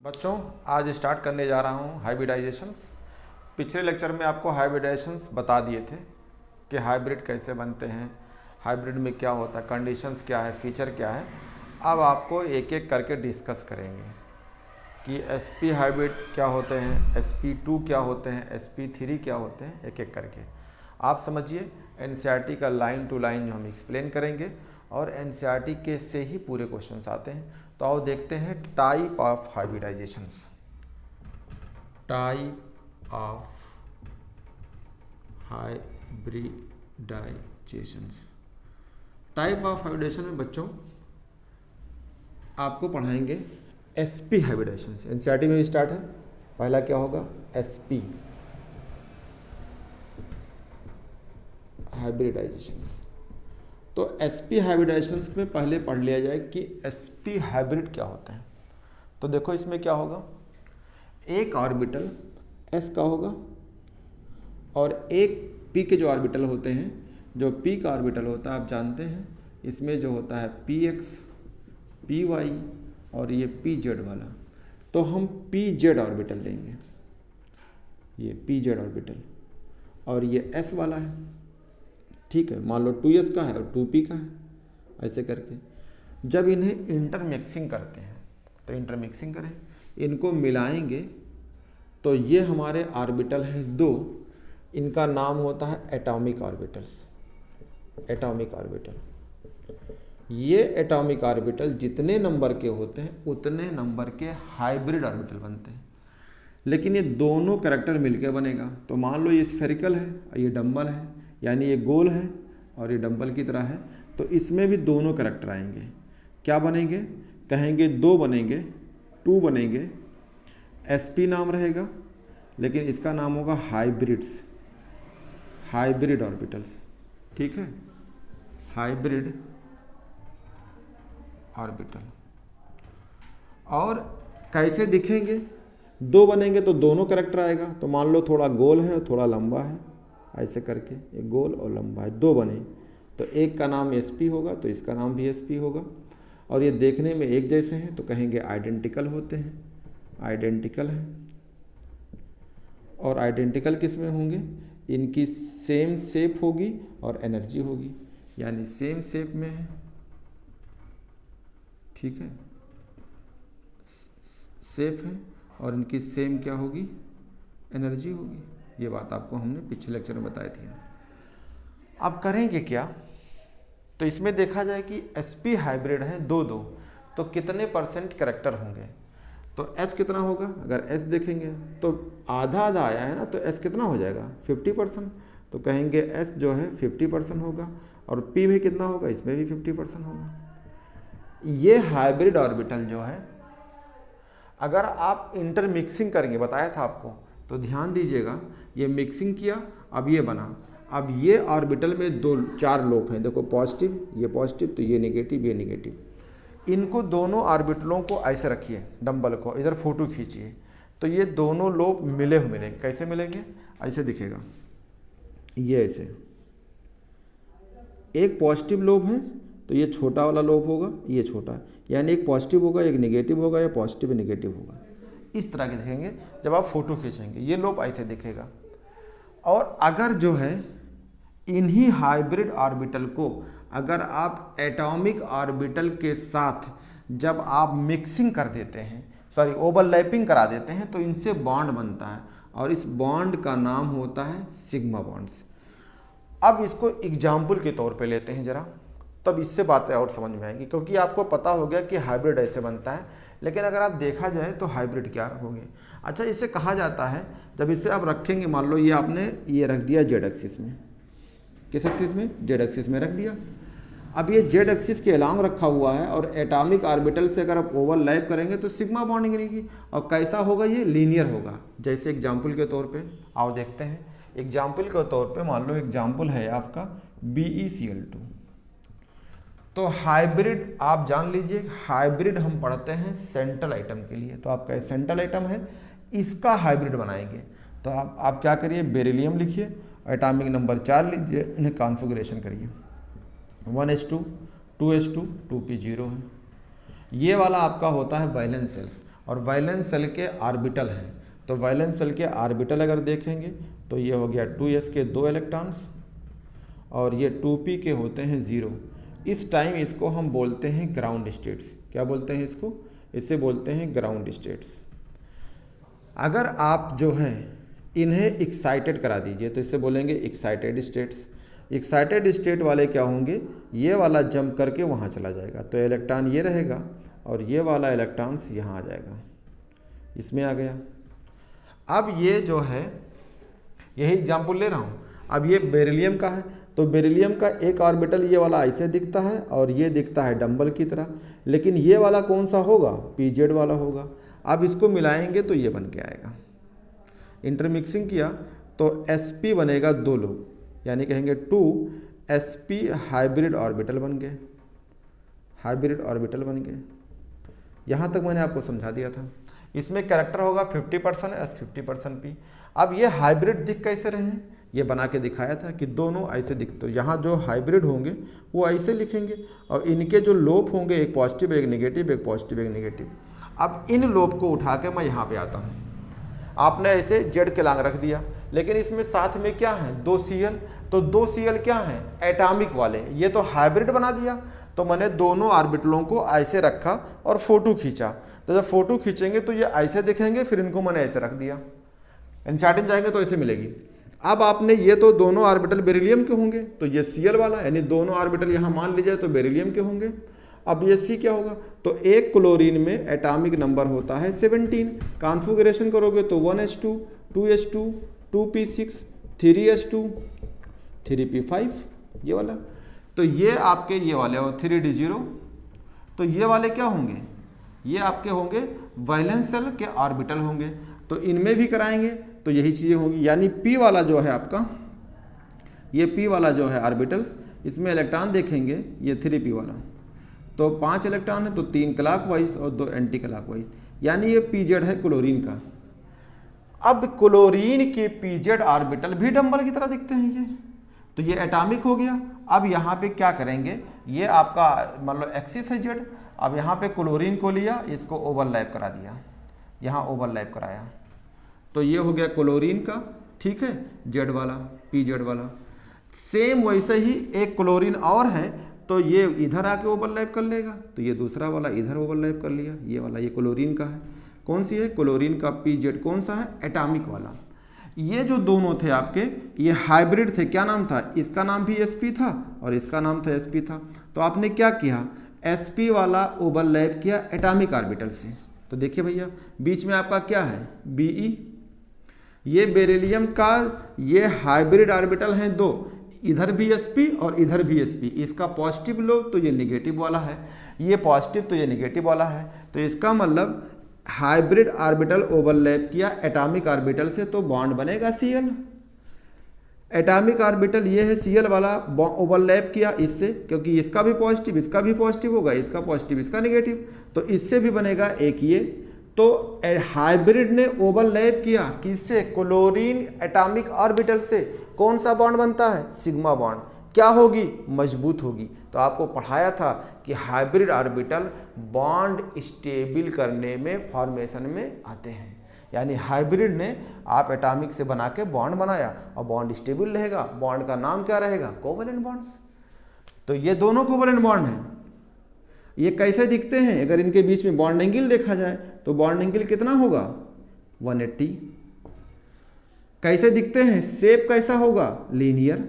बच्चों आज स्टार्ट करने जा रहा हूँ हाइब्रिडाइजेशंस। पिछले लेक्चर में आपको हाइब्रिडाइजेशंस बता दिए थे कि हाइब्रिड कैसे बनते हैं, हाइब्रिड में क्या होता है, कंडीशंस क्या है, फीचर क्या है। अब आपको एक एक करके डिस्कस करेंगे कि sp हाइब्रिड क्या होते हैं, sp2 क्या होते हैं, sp3 क्या होते हैं, एक एक करके आप समझिए। एनसीईआरटी का लाइन टू लाइन जो हम एक्सप्लेन करेंगे और एनसीईआरटी के से ही पूरे क्वेश्चंस आते हैं। तो आओ देखते हैं type of hybridisations. Type of hybridisations. Type of hybridisation में बच्चों आपको पढ़ाएंगे sp हाइब्रिडाइजेशंस। एनसीईआरटी में भी स्टार्ट है। पहला क्या होगा, sp हाइब्रिडाइजेशंस। तो sp हाइब्रिडाइजेशंस में पहले पढ़ लिया जाए कि sp हाइब्रिड क्या होता है। तो देखो इसमें क्या होगा, एक ऑर्बिटल s का होगा और एक p के जो ऑर्बिटल होते हैं, जो p का ऑर्बिटल होता है आप जानते हैं, इसमें जो होता है px, py और ये pz वाला। तो हम pz ऑर्बिटल लेंगे, ये pz ऑर्बिटल, और ये s वाला है, ठीक है। मान लो 2s का है और 2p का है, ऐसे करके जब इन्हें इंटरमिक्सिंग करते हैं, तो इंटरमिक्सिंग करें, इनको मिलाएंगे तो ये हमारे ऑर्बिटल हैं दो। इनका नाम होता है एटॉमिक ऑर्बिटल्स। एटॉमिक ऑर्बिटल, ये एटॉमिक ऑर्बिटल जितने नंबर के होते हैं उतने नंबर के हाइब्रिड ऑर्बिटल बनते हैं। लेकिन ये दोनों कैरेक्टर मिलकर बनेगा। तो मान लो ये स्फेरिकल है और ये डंबल है, यानी ये गोल है और ये डंबल की तरह है, तो इसमें भी दोनों कैरेक्टर आएंगे। क्या बनेंगे, कहेंगे दो बनेंगे, 2 बनेंगे, sp नाम रहेगा, लेकिन इसका नाम होगा हाइब्रिड्स, हाइब्रिड ऑर्बिटल्स, ठीक है, हाइब्रिड ऑर्बिटल। और कैसे दिखेंगे, 2 बनेंगे तो दोनों कैरेक्टर आएगा। तो मान लो थोड़ा गोल है और थोड़ा लंबा है, ऐसे करके एक गोल और लंबा है, 2 बने, तो एक का नाम sp होगा तो इसका नाम भी sp होगा। और ये देखने में एक जैसे हैं तो कहेंगे आइडेंटिकल होते हैं, आइडेंटिकल है। और आइडेंटिकल किस में होंगे, इनकी सेम शेप होगी और एनर्जी होगी, यानी सेम शेप में है, ठीक है, शेप है और इनकी सेम क्या होगी, एनर्जी होगी। ये बात आपको हमने पिछले लेक्चर में बताई थी। अब करेंगे क्या, तो इसमें देखा जाए कि sp हाइब्रिड है 2-2, तो कितने परसेंट कैरेक्टर होंगे। तो s कितना होगा, अगर s देखेंगे तो आधा आधा आया है ना, तो s कितना हो जाएगा 50%। तो कहेंगे s जो है 50% होगा, और p भी कितना होगा, इसमें भी 50% होगा। ये हाइब्रिड ऑर्बिटल जो है, अगर आप इंटरमिक्सिंग करेंगे, बताया था आपको, तो ध्यान दीजिएगा, ये मिक्सिंग किया, अब ये बना। अब ये ऑर्बिटल में 4 लोब हैं, देखो पॉजिटिव, ये पॉजिटिव, तो ये नेगेटिव, ये नेगेटिव। इनको दोनों ऑर्बिटलों को ऐसे रखिए, डंबल को इधर फोटो खींचिए, तो ये दोनों लोब मिले हुए मिलेंगे। कैसे मिलेंगे, ऐसे दिखेगा, ये ऐसे, एक पॉजिटिव लोब है तो ये छोटा वाला लोब होगा, ये छोटा, यानी एक पॉजिटिव होगा एक नेगेटिव होगा, या पॉजिटिव नेगेटिव होगा, इस तरह के दिखेंगे जब आप फोटो खींचेंगे। ये लोब ऐसे दिखेगा। और अगर जो है इन्हीं हाइब्रिड ऑर्बिटल को अगर आप एटॉमिक ऑर्बिटल के साथ जब आप मिक्सिंग कर देते हैं, सॉरी ओवरलैपिंग करा देते हैं, तो इनसे बॉन्ड बनता है और इस बॉन्ड का नाम होता है सिग्मा बॉन्ड्स। अब इसको एग्जाम्पल के तौर पे लेते हैं जरा, तब इससे बातें और समझ में आएगी, क्योंकि आपको पता हो गया कि हाइब्रिड ऐसे बनता है, लेकिन अगर आप देखा जाए तो हाइब्रिड क्या होंगे। अच्छा, इसे कहा जाता है, जब इसे आप रखेंगे, मान लो ये आपने ये रख दिया जेड एक्सिस में, किस एक्सिस में, जेड एक्सिस में रख दिया। अब ये जेड एक्सिस के अलांग रखा हुआ है और एटॉमिक ऑर्बिटल से अगर आप ओवरलैप करेंगे तो सिग्मा बॉन्डिंग रहेगी। और कैसा होगा, ये लीनियर होगा। जैसे एग्जाम्पल के तौर पे आओ देखते हैं। एग्जाम्पल के तौर पे मान लो एग्जाम्पल है आपका BeCl2। तो हाइब्रिड आप जान लीजिए, हाइब्रिड हम पढ़ते हैं सेंट्रल आइटम के लिए, तो आपका सेंट्रल आइटम है, इसका हाइब्रिड बनाएंगे। तो आप क्या करिए, बेरिलियम लिखिए, एटॉमिक नंबर 4 लीजिए, इन्हें कॉन्फ़िगरेशन करिए, 1s2 2s2 2p0 है। ये वाला आपका होता है वैलेंस सेल्स, और वैलेंस शेल के ऑर्बिटल हैं। तो वैलेंस शेल के ऑर्बिटल अगर देखेंगे तो ये हो गया 2s के 2 इलेक्ट्रॉन्स और ये 2p के होते हैं 0। इस टाइम इसको हम बोलते हैं ग्राउंड स्टेट्स। क्या बोलते हैं इसको? इसे बोलते हैं ग्राउंड स्टेट्स। अगर आप जो है इन्हें एक्साइटेड करा दीजिए तो इसे बोलेंगे एक्साइटेड स्टेट्स। एक्साइटेड स्टेट वाले क्या होंगे? ये वाला जंप करके वहाँ चला जाएगा, तो इलेक्ट्रॉन ये रहेगा और ये वाला इलेक्ट्रॉन्स यहाँ आ जाएगा, इसमें आ गया। अब ये जो है, यही एग्जाम्पल ले रहा हूँ। अब ये बेरिलियम का है, तो बेरिलियम का एक ऑर्बिटल ये वाला ऐसे दिखता है और ये दिखता है डंबल की तरह, लेकिन ये वाला कौन सा होगा? पीजेड वाला होगा। अब इसको मिलाएंगे तो ये बन के आएगा। इंटरमिक्सिंग किया तो sp बनेगा 2 लोग, यानी कहेंगे 2sp हाइब्रिड ऑर्बिटल बन गए, हाइब्रिड ऑर्बिटल बन गए। यहाँ तक मैंने आपको समझा दिया था। इसमें कैरेक्टर होगा 50% s 50% p। अब ये हाइब्रिड दिख कैसे रहे हैं? ये बना के दिखाया था कि दोनों ऐसे दिखते, तो यहाँ जो हाइब्रिड होंगे वो ऐसे लिखेंगे और इनके जो लोप होंगे, एक पॉजिटिव एक नेगेटिव, एक पॉजिटिव एक नेगेटिव। अब इन लोप को उठा के मैं यहाँ पे आता हूँ। आपने ऐसे जेड के लांग रख दिया, लेकिन इसमें साथ में क्या है? 2 Cl। तो 2 Cl क्या है? एटॉमिक वाले। ये तो हाइब्रिड बना दिया, तो मैंने दोनों ऑर्बिटलों को ऐसे रखा और फोटो खींचा। तो जब फोटो खींचेंगे तो ये ऐसे दिखेंगे, फिर इनको मैंने ऐसे रख दिया। एनसीईआरटी में जाएंगे तो ऐसे मिलेगी। अब आपने ये तो दोनों ऑर्बिटल बेरिलियम के होंगे, तो ये Cl वाला, यानी दोनों ऑर्बिटल यहाँ मान लीजिए तो बेरिलियम के होंगे। अब ये C क्या होगा? तो एक क्लोरीन में एटॉमिक नंबर होता है 17। कॉन्फ़िगरेशन करोगे तो 1s2, 2s2, 2p6, 3s2, 3p5, ये वाला। तो ये आपके ये वाले हो 3d0। तो ये वाले क्या होंगे? ये आपके होंगे वैलेंस शेल के ऑर्बिटल होंगे। तो इनमें भी कराएंगे तो यही चीज़ें होंगी, यानी p वाला जो है आपका, ये p वाला जो है ऑर्बिटल्स, इसमें इलेक्ट्रॉन देखेंगे ये 3p वाला, तो 5 इलेक्ट्रॉन है, तो 3 क्लॉकवाइज और 2 एंटी क्लॉकवाइज, यानी ये pz है क्लोरीन का। अब क्लोरीन के pz ऑर्बिटल भी डंबल की तरह दिखते हैं ये, तो ये एटॉमिक हो गया। अब यहाँ पे क्या करेंगे? ये आपका मतलब एक्सिस है z। अब यहाँ पे क्लोरीन को लिया, इसको ओवरलैप करा दिया, यहाँ ओवरलैप कराया, तो ये हो गया क्लोरीन का, ठीक है, जेड वाला, pz वाला। सेम वैसे ही एक क्लोरीन और है, तो ये इधर आके ओवरलैप कर लेगा, तो ये दूसरा वाला इधर ओवरलैप कर लिया, ये वाला, ये क्लोरीन का है। कौन सी है? क्लोरीन का pz। कौन सा है? एटॉमिक वाला। ये जो दोनों थे आपके, ये हाइब्रिड थे। क्या नाम था? इसका नाम भी sp था और इसका नाम था sp था। तो आपने क्या किया? sp वाला ओवरलैप किया एटॉमिक ऑर्बिटल से। तो देखिए भैया, बीच में आपका क्या है? Be। ये बेरिलियम का ये हाइब्रिड ऑर्बिटल हैं 2, इधर भी sp और इधर भी sp। इसका पॉजिटिव लोब तो ये नेगेटिव वाला है, ये पॉजिटिव तो ये नेगेटिव वाला है। तो इसका मतलब हाइब्रिड ऑर्बिटल ओवरलैप किया एटॉमिक ऑर्बिटल से, तो बॉन्ड बनेगा Cl। एटॉमिक ऑर्बिटल ये है Cl वाला, ओवरलैप किया इससे, क्योंकि इसका भी पॉजिटिव इसका भी पॉजिटिव होगा, इसका पॉजिटिव इसका नेगेटिव, तो इससे भी बनेगा एक ये। तो हाइब्रिड ने ओवरलैप किया किससे? क्लोरीन एटॉमिक ऑर्बिटल से। कौन सा बॉन्ड बनता है? Sigma bond. क्या होगी? मजबूत होगी। तो आपको पढ़ाया था कि हाइब्रिड ऑर्बिटल बॉन्ड स्टेबल करने में, फॉर्मेशन में आते हैं। यानी हाइब्रिड ने आप एटॉमिक से बना के बॉन्ड बनाया और बॉन्ड स्टेबल रहेगा। बॉन्ड का नाम क्या रहेगा? Covalent bonds. तो ये दोनों कोवैलेंट बॉन्ड हैं। ये कैसे दिखते हैं? अगर इनके बीच में बॉन्ड एंगल देखा जाए तो बॉन्ड एंगल कितना होगा? 180। कैसे दिखते हैं? शेप कैसा होगा? लीनियर।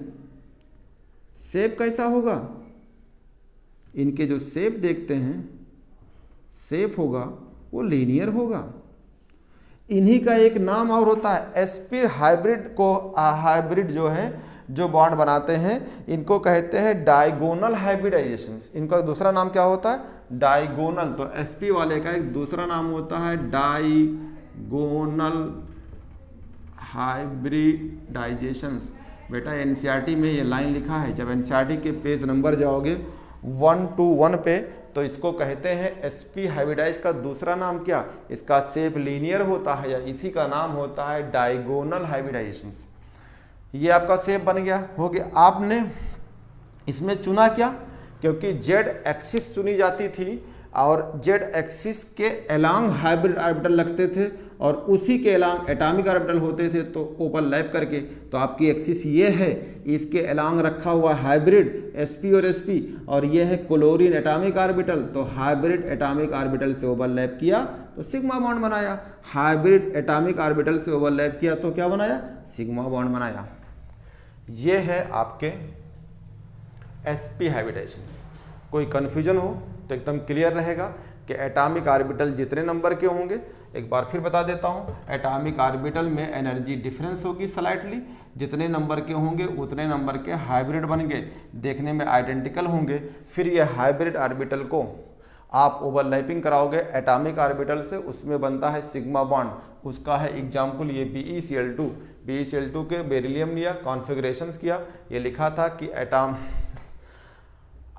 शेप कैसा होगा? इनके जो शेप देखते हैं, शेप होगा वो लीनियर होगा। इन्हीं का एक नाम और होता है sp हाइब्रिड को, हाइब्रिड जो है जो बॉन्ड बनाते हैं इनको कहते हैं डायगोनल हाइब्रिडाइजेशंस। इनका दूसरा नाम क्या होता है? डायगोनल। तो sp वाले का एक दूसरा नाम होता है डायगोनल हाइब्रिडाइजेशंस। बेटा एनसीईआरटी में ये लाइन लिखा है, जब एनसीईआरटी के पेज नंबर जाओगे 121 पे, तो इसको कहते हैं sp हाइब्रिडाइज का दूसरा नाम क्या? इसका शेप लीनियर होता है, या इसी का नाम होता है डायगोनल हाइब्रिडाइजेशंस। ये आपका शेप बन गया, हो गया। आपने इसमें चुना क्या? क्योंकि जेड एक्सिस चुनी जाती थी और जेड एक्सिस के एलांग हाइब्रिड ऑर्बिटल लगते थे और उसी के एलांग एटॉमिक ऑर्बिटल होते थे, तो ओवरलैप करके, तो आपकी एक्सिस ये है, इसके एलांग रखा हुआ हाइब्रिड sp और sp, और ये है क्लोरीन एटॉमिक ऑर्बिटल, तो हाइब्रिड एटॉमिक ऑर्बिटल से ओवरलैप किया तो सिग्मा बॉन्ड बनाया, हाइब्रिड एटॉमिक ऑर्बिटल से ओवरलैप किया तो क्या बनाया, सिग्मा बॉन्ड बनाया। ये है आपके sp हाइब्रिडाइजेशन। कोई कन्फ्यूजन हो तो एकदम क्लियर रहेगा कि एटॉमिक ऑर्बिटल जितने नंबर के होंगे, एक बार फिर बता देता हूँ, एटॉमिक ऑर्बिटल में एनर्जी डिफरेंस होगी स्लाइटली, जितने नंबर के होंगे उतने नंबर के हाइब्रिड बन गए, देखने में आइडेंटिकल होंगे। फिर ये हाइब्रिड ऑर्बिटल को आप ओवरलैपिंग कराओगे एटॉमिक ऑर्बिटल से, उसमें बनता है सिग्मा बॉन्ड। उसका है एग्जाम्पल ये BeCl2। BeCl2 के बेरिलियम लिया, कॉन्फ़िगरेशंस किया, ये लिखा था कि एटॉम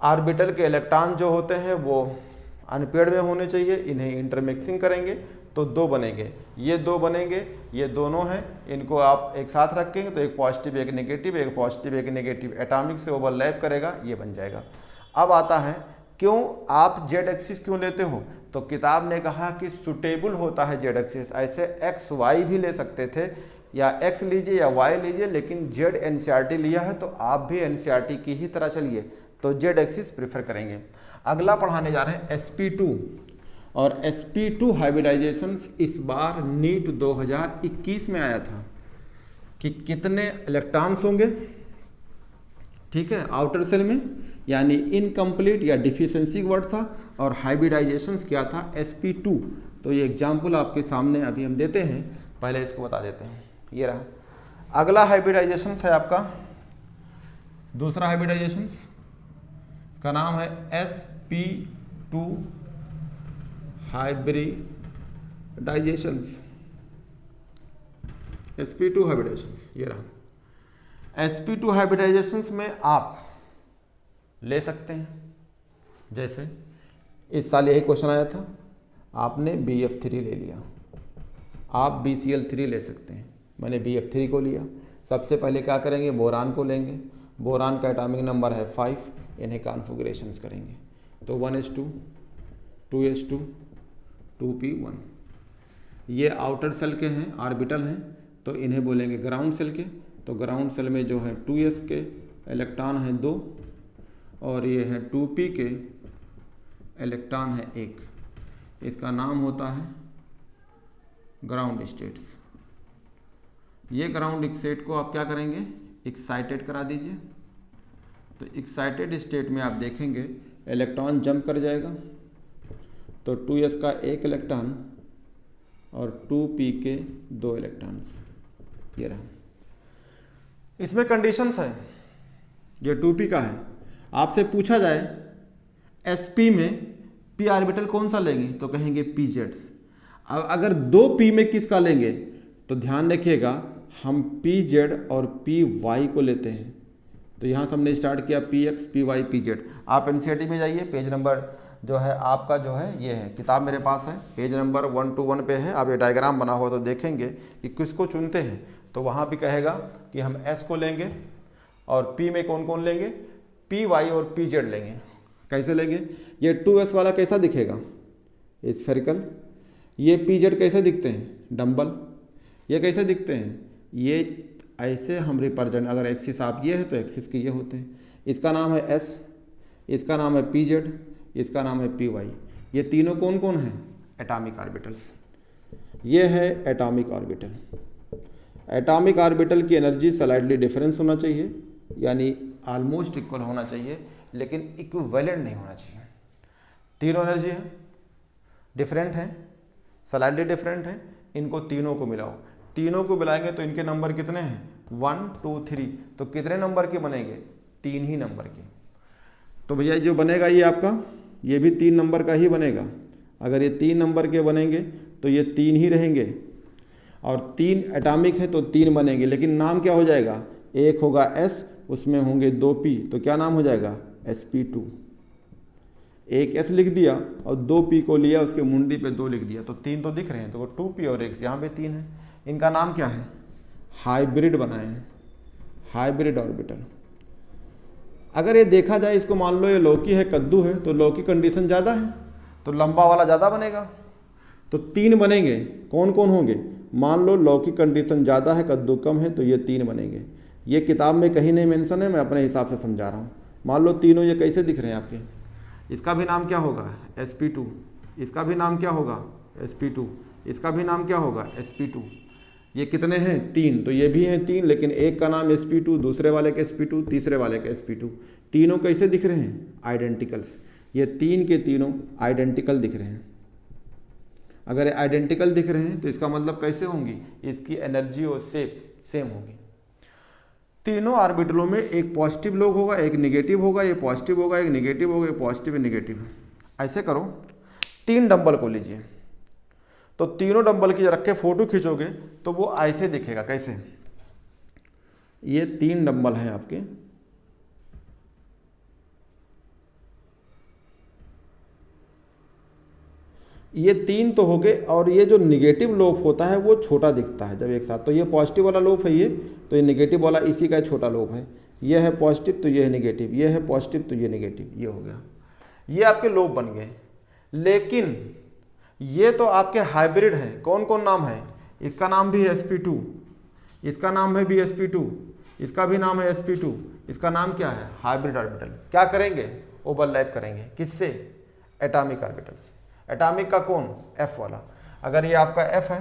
ऑर्बिटल के इलेक्ट्रॉन जो होते हैं वो अनपेयर्ड में होने चाहिए, इन्हें इंटरमिक्सिंग करेंगे तो दो बनेंगे, ये दो बनेंगे, ये दोनों हैं, इनको आप एक साथ रखेंगे तो एक पॉजिटिव एक नेगेटिव, एक पॉजिटिव एक नेगेटिव, एटॉमिक से ओवरलैप करेगा, ये बन जाएगा। अब आता है क्यों आप जेड एक्सिस क्यों लेते हो, तो किताब ने कहा कि सुटेबल होता है जेड एक्सिस। ऐसे एक्स वाई भी ले सकते थे, या एक्स लीजिए या वाई लीजिए, लेकिन जेड एनसीईआरटी लिया है तो आप भी एनसीईआरटी की ही तरह चलिए, तो जेड एक्सिस प्रेफर करेंगे। अगला पढ़ाने जा रहे हैं sp2, और sp2 हाइब्रिडाइजेशन इस बार नीट 2021 में आया था कि कितने इलेक्ट्रॉन्स होंगे, ठीक है, आउटर सेल में, यानी इनकम्प्लीट या डिफिशिएंसी वर्ड था, और हाइब्रिडाइजेशन क्या था, sp2। तो ये एग्जाम्पल आपके सामने अभी हम देते हैं, पहले इसको बता देते हैं। ये रहा अगला हाइब्रिडाइजेशन है आपका, दूसरा हाइब्रिडाइजेशन का नाम है sp2 हाइब्रिडाइजेशंस। sp2 हाइब्रिडाइजेशंस ये रहा। sp2 हाइब्रिडाइजेशंस में आप ले सकते हैं, जैसे इस साल यही क्वेश्चन आया था, आपने BF3 ले लिया, आप BCl3 ले सकते हैं, मैंने BF3 को लिया। सबसे पहले क्या करेंगे, बोरान को लेंगे, बोरान का एटॉमिक नंबर है 5, इन्हें कॉन्फ़िगरेशंस करेंगे, तो 1s2 2s2 2p1, ये आउटर सेल के हैं, ऑर्बिटल हैं, तो इन्हें बोलेंगे ग्राउंड सेल के। तो ग्राउंड सेल में जो है 2s के इलेक्ट्रॉन हैं 2, और ये है 2p के इलेक्ट्रॉन है 1, इसका नाम होता है ग्राउंड स्टेट्स। ये ग्राउंड स्टेट को आप क्या करेंगे, एक्साइटेड करा दीजिए। तो एक्साइटेड स्टेट में आप देखेंगे इलेक्ट्रॉन जंप कर जाएगा, तो 2s का 1 इलेक्ट्रॉन और 2p के 2 इलेक्ट्रॉन्स, ये रहा। इसमें कंडीशंस है, ये 2p का है, आपसे पूछा जाए sp में p ऑर्बिटल कौन सा लेंगे, तो कहेंगे pz। अब अगर 2p में किसका लेंगे, तो ध्यान रखिएगा हम pz और py को लेते हैं। तो यहाँ से हमने स्टार्ट किया px py pz। आप एनसीईआरटी में जाइए, पेज नंबर जो है आपका जो है ये है, किताब मेरे पास है, पेज नंबर 121 पे है। आप ये डायग्राम बना हुआ तो देखेंगे कि किसको चुनते हैं, तो वहाँ भी कहेगा कि हम s को लेंगे, और p में कौन कौन लेंगे, py और pz लेंगे। कैसे लेंगे, ये 2s वाला कैसा दिखेगा, स्फेरिकल, ये pz कैसे दिखते हैं, डम्बल, ये कैसे दिखते हैं, ये ऐसे हम रिप्रेजेंट, अगर एक्सिस आप ये है तो एक्सिस के ये होते हैं। इसका नाम है s, इसका नाम है pz, इसका नाम है py। ये तीनों कौन कौन हैं, एटॉमिक ऑर्बिटल्स। ये है एटॉमिक ऑर्बिटल। एटॉमिक ऑर्बिटल की एनर्जी स्लाइटली डिफरेंस होना चाहिए, यानी ऑलमोस्ट इक्वल होना चाहिए, लेकिन इक्विवेलेंट नहीं होना चाहिए। तीनों एनर्जी है, डिफरेंट है, स्लाइटली डिफरेंट है, इनको तीनों को मिलाओ, तीनों को मिलाएंगे तो इनके नंबर कितने हैं, 1 2 3, तो कितने नंबर के बनेंगे, 3 ही नंबर के। तो भैया जो बनेगा ये आपका, ये भी 3 नंबर का ही बनेगा। अगर ये 3 नंबर के बनेंगे तो ये 3 ही रहेंगे, और 3 एटॉमिक है तो 3 बनेंगे, लेकिन नाम क्या हो जाएगा, एक होगा s, उसमें होंगे 2p, तो क्या नाम हो जाएगा, sp2। एक s लिख दिया और 2p को लिया, उसके मुंडी पे 2 लिख दिया, तो 3 तो दिख रहे हैं, तो वो 2p और x यहाँ पे 3 है। इनका नाम क्या है, हाइब्रिड बनाए हैं, हाइब्रिड ऑर्बिटल। अगर ये देखा जाए, इसको मान लो ये लौकी है, कद्दू है, तो लौकी कंडीशन ज़्यादा है, तो लंबा वाला ज़्यादा बनेगा, तो 3 बनेंगे। कौन कौन होंगे? मान लो लौकिक कंडीशन ज़्यादा है, कद्दू कम है, तो ये 3 बनेंगे। ये किताब में कहीं नहीं मेंशन है, मैं अपने हिसाब से समझा रहा हूँ। मान लो तीनों ये कैसे दिख रहे हैं आपके, इसका भी नाम क्या होगा? sp2, इसका भी नाम क्या होगा? sp2, इसका भी नाम क्या होगा? sp2। ये कितने हैं? 3, तो ये भी हैं 3, लेकिन एक का नाम sp2, दूसरे वाले के sp2, तीसरे वाले के sp2। तीनों कैसे दिख रहे हैं? आइडेंटिकल्स। ये 3 के तीनों आइडेंटिकल दिख रहे हैं। अगर आइडेंटिकल दिख रहे हैं तो इसका मतलब कैसे होंगी? इसकी एनर्जी और शेप सेम होगी। तीनों ऑर्बिटलों में एक पॉजिटिव लोग होगा, एक निगेटिव होगा, ये पॉजिटिव होगा, एक निगेटिव होगा, ये पॉजिटिव है, निगेटिव है। ऐसे करो, 3 डंबल को लीजिए, तो तीनों डंबल की रख के फोटो खींचोगे तो वो ऐसे दिखेगा। कैसे? ये 3 डंबल हैं आपके, ये 3 तो हो गए, और ये जो निगेटिव लोब होता है वो छोटा दिखता है जब एक साथ। तो ये पॉजिटिव वाला लोब है, ये तो ये निगेटिव वाला इसी का छोटा लोब है। ये है पॉजिटिव तो ये है निगेटिव, ये है पॉजिटिव तो ये निगेटिव, ये हो गया। ये आपके लोब बन गए। लेकिन ये तो आपके हाइब्रिड हैं। कौन कौन नाम है? इसका नाम भी है sp2, इसका नाम है भी sp2, इसका भी नाम है sp2। इसका नाम क्या है? Hybrid orbital. क्या करेंगे? ओवरलैप करेंगे। किससे? एटॉमिक ऑर्बिटल से। एटॉमिक का कौन? f वाला। अगर ये आपका f है,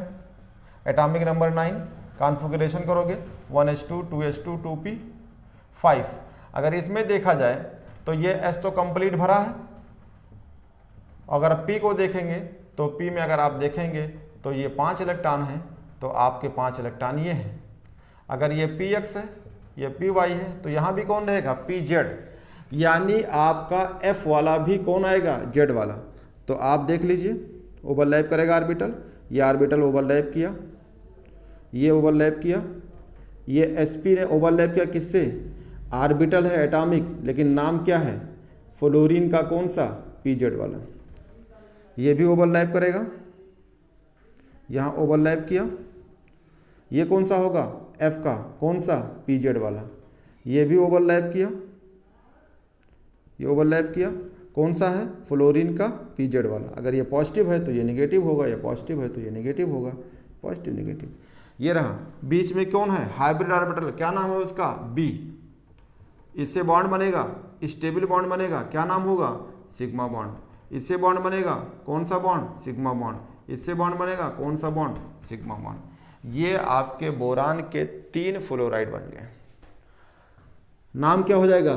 एटॉमिक नंबर 9, कॉन्फ़िगरेशन करोगे 1s2 2s2 2p 5। अगर इसमें देखा जाए तो ये s तो कंप्लीट भरा है। अगर p को देखेंगे तो p में अगर आप देखेंगे तो ये 5 इलेक्ट्रॉन हैं, तो आपके 5 इलेक्ट्रॉन ये हैं। अगर ये px है, ये py है, तो यहाँ भी कौन रहेगा? pz। यानी आपका f वाला भी कौन आएगा? z वाला। तो आप देख लीजिए, ओवरलैप करेगा ऑर्बिटल। ये ऑर्बिटल ओवरलैप किया, ये ओवरलैप किया, ये sp ने ओवरलैप किया। किससे? ऑर्बिटल है एटॉमिक, लेकिन नाम क्या है? फ्लोरीन का कौन सा? pz वाला। ये भी ओवरलैप करेगा, यहाँ ओवरलैप किया। ये कौन सा होगा? f का कौन सा? pz वाला। ये भी ओवरलैप किया, ये ओवरलैप किया। कौन सा है? फ्लोरीन का pz वाला। अगर ये पॉजिटिव है तो ये निगेटिव होगा, ये पॉजिटिव है तो ये निगेटिव होगा, पॉजिटिव निगेटिव। ये रहा। बीच में कौन है? Hybrid orbital. क्या नाम है उसका? b। इससे बॉन्ड बनेगा, स्टेबल बॉन्ड बनेगा। क्या नाम होगा? Sigma bond. इससे बॉन्ड बनेगा कौन सा बॉन्ड? Sigma bond. इससे बॉन्ड बनेगा कौन सा बॉन्ड? Sigma bond. ये आपके बोरान के 3 फ्लोराइड बन गए। नाम क्या हो जाएगा?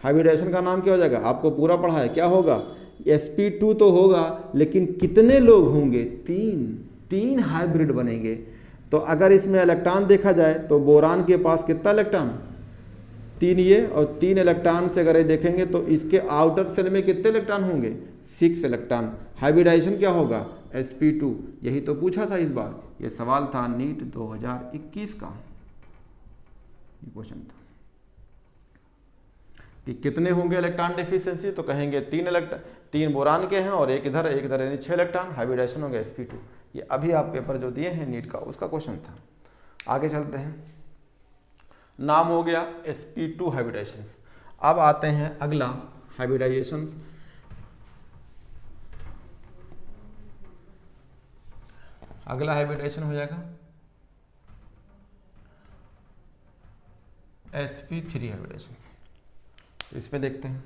हाइब्रिडाइजेशन का नाम क्या हो जाएगा? आपको पूरा पढ़ा है। क्या होगा? sp2 तो होगा, लेकिन कितने लोग होंगे? 3 हाइब्रिड बनेंगे। तो अगर इसमें इलेक्ट्रॉन देखा जाए तो बोरान के पास कितना इलेक्ट्रॉन? 3 ये, और 3 इलेक्ट्रॉन से अगर ये देखेंगे तो इसके आउटर सेल में कितने इलेक्ट्रॉन होंगे? 6 इलेक्ट्रॉन। हाइब्रिडाइजेशन क्या होगा? sp2। यही तो पूछा था इस बार, ये सवाल था नीट 2021 का, ये क्वेश्चन था कि कितने होंगे इलेक्ट्रॉन डिफिशियंसी। तो कहेंगे 3 बोरान के हैं और एक इधर यानी 6 इलेक्ट्रॉन। हाइब्रिडाइजेशन होगा sp2। ये अभी आप पेपर जो दिए हैं नीट का, उसका क्वेश्चन था। आगे चलते हैं। नाम हो गया sp2 हाइब्रिडाइजेशन। अब आते हैं अगला हाइब्रिडाइजेशन। अगला हाइब्रिडाइजेशन हो जाएगा sp3 हाइब्रिडाइजेशन। तो इसमें देखते हैं।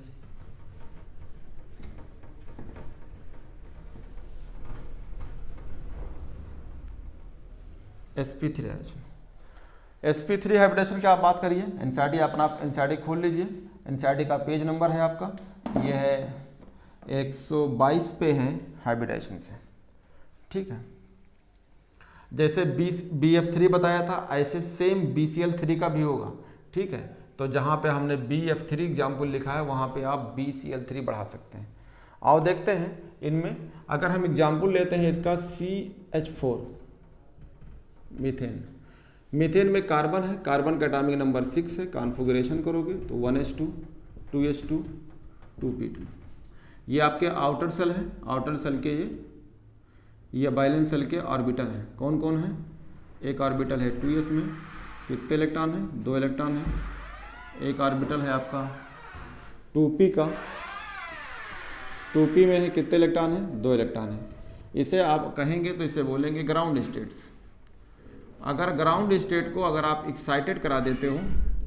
sp3 hybridisation. sp3 हाइब्रिडेशन की आप बात करिए, एनसीईआरटी अपना एनसीईआरटी खोल लीजिए। एनसीईआरटी का पेज नंबर है आपका, ये है 122 पे है हाइब्रिडेशन से। ठीक है, जैसे BF3 बताया था, ऐसे सेम BCl3 का भी होगा। ठीक है, तो जहाँ पे हमने BF3 एग्जाम्पल लिखा है वहाँ पे आप BCl3 बढ़ा सकते हैं। आओ देखते हैं इनमें। अगर हम एग्जाम्पल लेते हैं इसका CH4 मीथेन। मीथेन में कार्बन है, कार्बन का एटॉमिक नंबर 6 है। कॉन्फ़िगरेशन करोगे तो 1s2 2s2 2p2। ये आपके आउटर सेल है, आउटर सेल के ये वैलेंस सेल के ऑर्बिटल हैं। कौन कौन है? एक ऑर्बिटल है 2s में, कितने इलेक्ट्रॉन है? 2 इलेक्ट्रॉन है। एक ऑर्बिटल है आपका 2p का, 2p में है कितने इलेक्ट्रॉन है, 2 इलेक्ट्रॉन है। इसे आप कहेंगे तो इसे बोलेंगे ग्राउंड स्टेट्स। अगर ग्राउंड स्टेट को अगर आप एक्साइटेड करा देते हो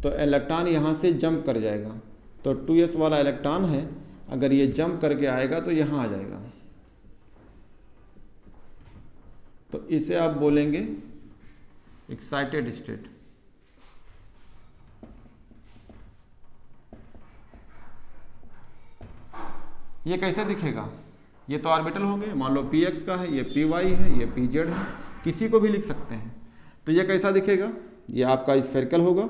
तो इलेक्ट्रॉन यहाँ से जंप कर जाएगा। तो 2s वाला इलेक्ट्रॉन है, अगर ये जंप करके आएगा तो यहाँ आ जाएगा, तो इसे आप बोलेंगे एक्साइटेड स्टेट। ये कैसे दिखेगा, ये तो ऑर्बिटल होंगे, मान लो px का है, ये py है, ये pz है, किसी को भी लिख सकते हैं। तो ये कैसा दिखेगा, ये आपका स्फेरिकल होगा।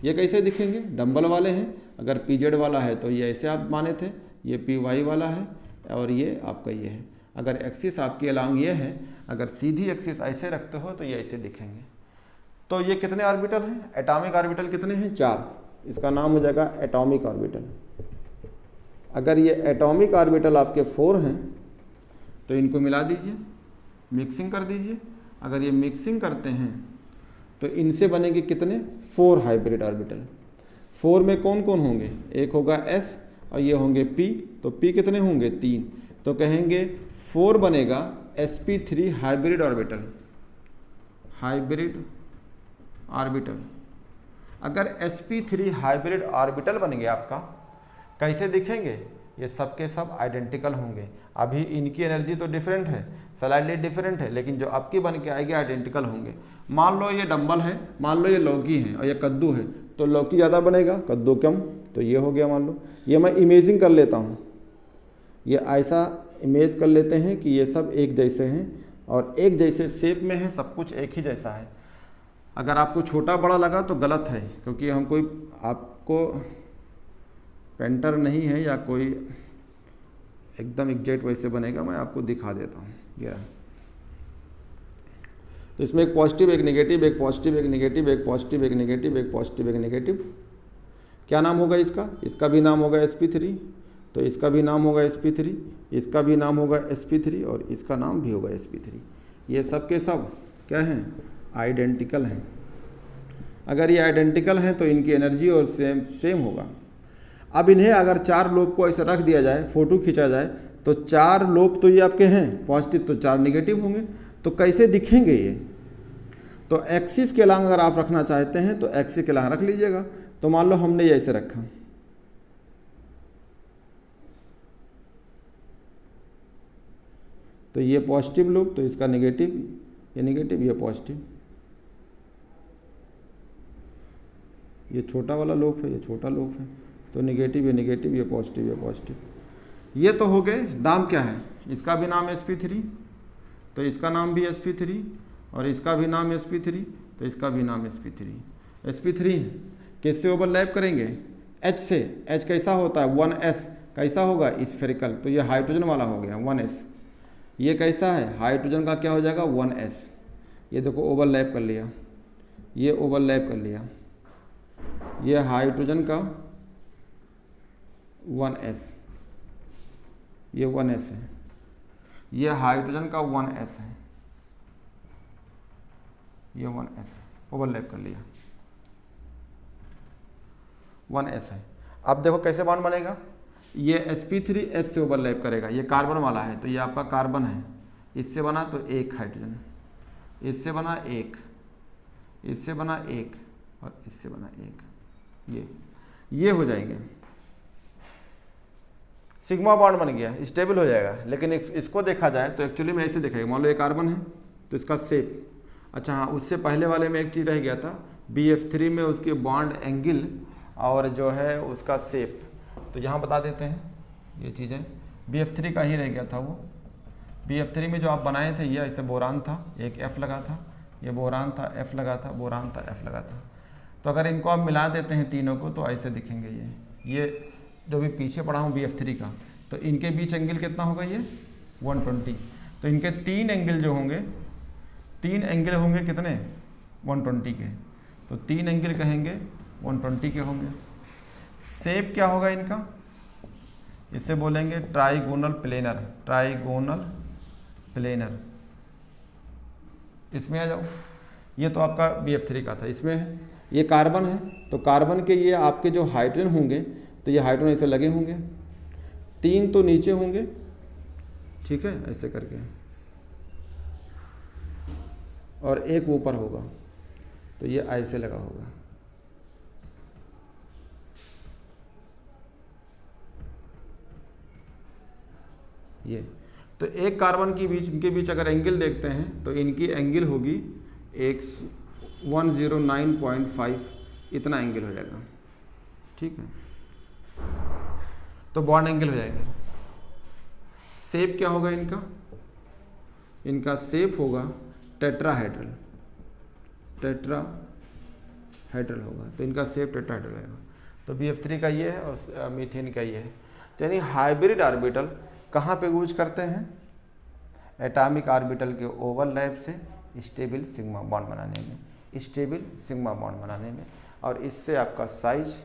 ये कैसे दिखेंगे, डंबल वाले हैं, अगर pz वाला है तो ये ऐसे आप माने थे, ये py वाला है और ये आपका ये है। अगर एक्सिस आपकी अलॉन्ग ये है, अगर सीधी एक्सिस ऐसे रखते हो तो ये ऐसे दिखेंगे। तो ये कितने ऑर्बिटल हैं, एटॉमिक ऑर्बिटल कितने हैं, 4। इसका नाम हो जाएगा एटॉमिक ऑर्बिटल। अगर ये एटॉमिक ऑर्बिटल आपके 4 हैं तो इनको मिला दीजिए, मिक्सिंग कर दीजिए। अगर ये मिक्सिंग करते हैं तो इनसे बनेंगे कितने, 4 हाइब्रिड ऑर्बिटल। 4 में कौन कौन होंगे, एक होगा s और ये होंगे p, तो p कितने होंगे, 3। तो कहेंगे 4 बनेगा sp3 hybrid orbital, hybrid orbital. अगर sp3 हाइब्रिड ऑर्बिटल बन गया आपका, कैसे दिखेंगे, ये सब के सब आइडेंटिकल होंगे। अभी इनकी एनर्जी तो डिफरेंट है, स्लाइडली डिफरेंट है, लेकिन जो आपकी बन के आएगी आइडेंटिकल होंगे। मान लो ये डंबल है, मान लो ये लौकी है और ये कद्दू है, तो लौकी ज़्यादा बनेगा, कद्दू कम। तो ये हो गया, मान लो ये मैं इमेजिंग कर लेता हूँ, ये ऐसा इमेज कर लेते हैं कि ये सब एक जैसे हैं और एक जैसे शेप में है, सब कुछ एक ही जैसा है। अगर आपको छोटा बड़ा लगा तो गलत है, क्योंकि हम कोई आपको पेंटर नहीं है या कोई एकदम एग्जैक्ट वैसे बनेगा, मैं आपको दिखा देता हूँ। ये रहा, तो इसमें एक पॉजिटिव एक नेगेटिव, एक पॉजिटिव एक नेगेटिव, एक पॉजिटिव एक नेगेटिव, एक पॉजिटिव एक नेगेटिव। क्या नाम होगा इसका, इसका भी नाम होगा sp3, तो इसका भी नाम होगा sp3, इसका भी नाम होगा sp3 और इसका नाम भी होगा sp3। ये सब के सब क्या हैं, आइडेंटिकल हैं। अगर ये आइडेंटिकल हैं तो इनकी एनर्जी और सेम होगा। अब इन्हें अगर 4 लोब को ऐसे रख दिया जाए, फोटो खींचा जाए, तो 4 लोब तो ये आपके हैं पॉजिटिव, तो 4 नेगेटिव होंगे। तो कैसे दिखेंगे ये, तो एक्सिस के अलॉन्ग अगर आप रखना चाहते हैं तो एक्सिस के अलॉन्ग रख लीजिएगा। तो मान लो हमने ये ऐसे रखा, तो ये पॉजिटिव लोब, तो इसका नेगेटिव, ये नेगेटिव, ये पॉजिटिव। ये छोटा वाला लोब है, ये छोटा लोब है, तो नेगेटिव, ये नेगेटिव, ये पॉजिटिव, ये पॉजिटिव। ये तो हो गए। नाम क्या है, इसका भी नाम sp3, तो इसका नाम भी sp3 और इसका भी नाम sp3, तो इसका भी नाम sp3। sp3 किससे ओवरलैप करेंगे, H से। H कैसा होता है, 1s कैसा होगा, स्फेरिकल, तो ये हाइड्रोजन वाला हो गया 1s। ये कैसा है, हाइड्रोजन का क्या हो जाएगा 1s। ये देखो ओवरलैप कर लिया, ये ओवरलैप कर लिया, ये हाइड्रोजन का 1s, ये 1s है, ये हाइड्रोजन का 1s है, ये 1s ओवरलैप कर लिया, 1s है। अब देखो कैसे बॉन्ड बनेगा, ये sp3 s से ओवरलैप करेगा, ये कार्बन वाला है, तो ये आपका कार्बन है, इससे बना तो 1 हाइड्रोजन, इससे बना 1, इससे बना 1 और इससे बना 1, ये हो जाएंगे। सिग्मा बॉन्ड बन गया, स्टेबल हो जाएगा। लेकिन इसको देखा जाए तो एक्चुअली में ऐसे दिखेगा, मान लो ये कार्बन है तो इसका शेप। अच्छा हाँ, उससे पहले वाले में एक चीज़ रह गया था, BF3 में उसके बॉन्ड एंगल और जो है उसका शेप, तो यहाँ बता देते हैं ये चीज़ें। BF3 का ही रह गया था वो, BF3 में जो आप बनाए थे ये ऐसे बोरान था, एक F लगा था, ये बोरान था, F लगा था, बोरान था, F लगा था। तो अगर इनको आप मिला देते हैं तीनों को तो ऐसे दिखेंगे। ये जो भी पीछे पढ़ा हूँ BF3 का, तो इनके बीच एंगल कितना होगा, ये 120। तो इनके 3 एंगल जो होंगे, 3 एंगल होंगे कितने, 120 के, तो 3 एंगल कहेंगे 120 के होंगे। शेप क्या होगा इनका, इसे बोलेंगे ट्राइगोनल प्लेनर, ट्राइगोनल प्लेनर। इसमें आ जाओ, ये तो आपका BF3 का था, इसमें है ये कार्बन है, तो कार्बन के ये आपके जो हाइड्रोजन होंगे तो ये हाइड्रोजन ऐसे लगे होंगे। 3 तो नीचे होंगे, ठीक है, ऐसे करके, और एक ऊपर होगा, तो ये ऐसे लगा होगा। ये तो एक कार्बन के बीच, इनके बीच अगर एंगल देखते हैं तो इनकी एंगल होगी एक 109.5, इतना एंगल हो जाएगा, ठीक है। तो बॉन्ड एंगल हो जाएंगे। शेप क्या होगा इनका? इनका शेप होगा टेट्राहेड्रल, टेट्राहेड्रल होगा, तो इनका शेप टेट्राहेड्रल रहेगा। तो BF3 का ये है और मीथेन का ये है। यानी हाइब्रिड ऑर्बिटल कहाँ पे यूज करते हैं? एटॉमिक ऑर्बिटल के ओवरलैप से स्टेबल सिग्मा बॉन्ड बनाने में, स्टेबल सिग्मा बॉन्ड बनाने में, और इससे आपका साइज,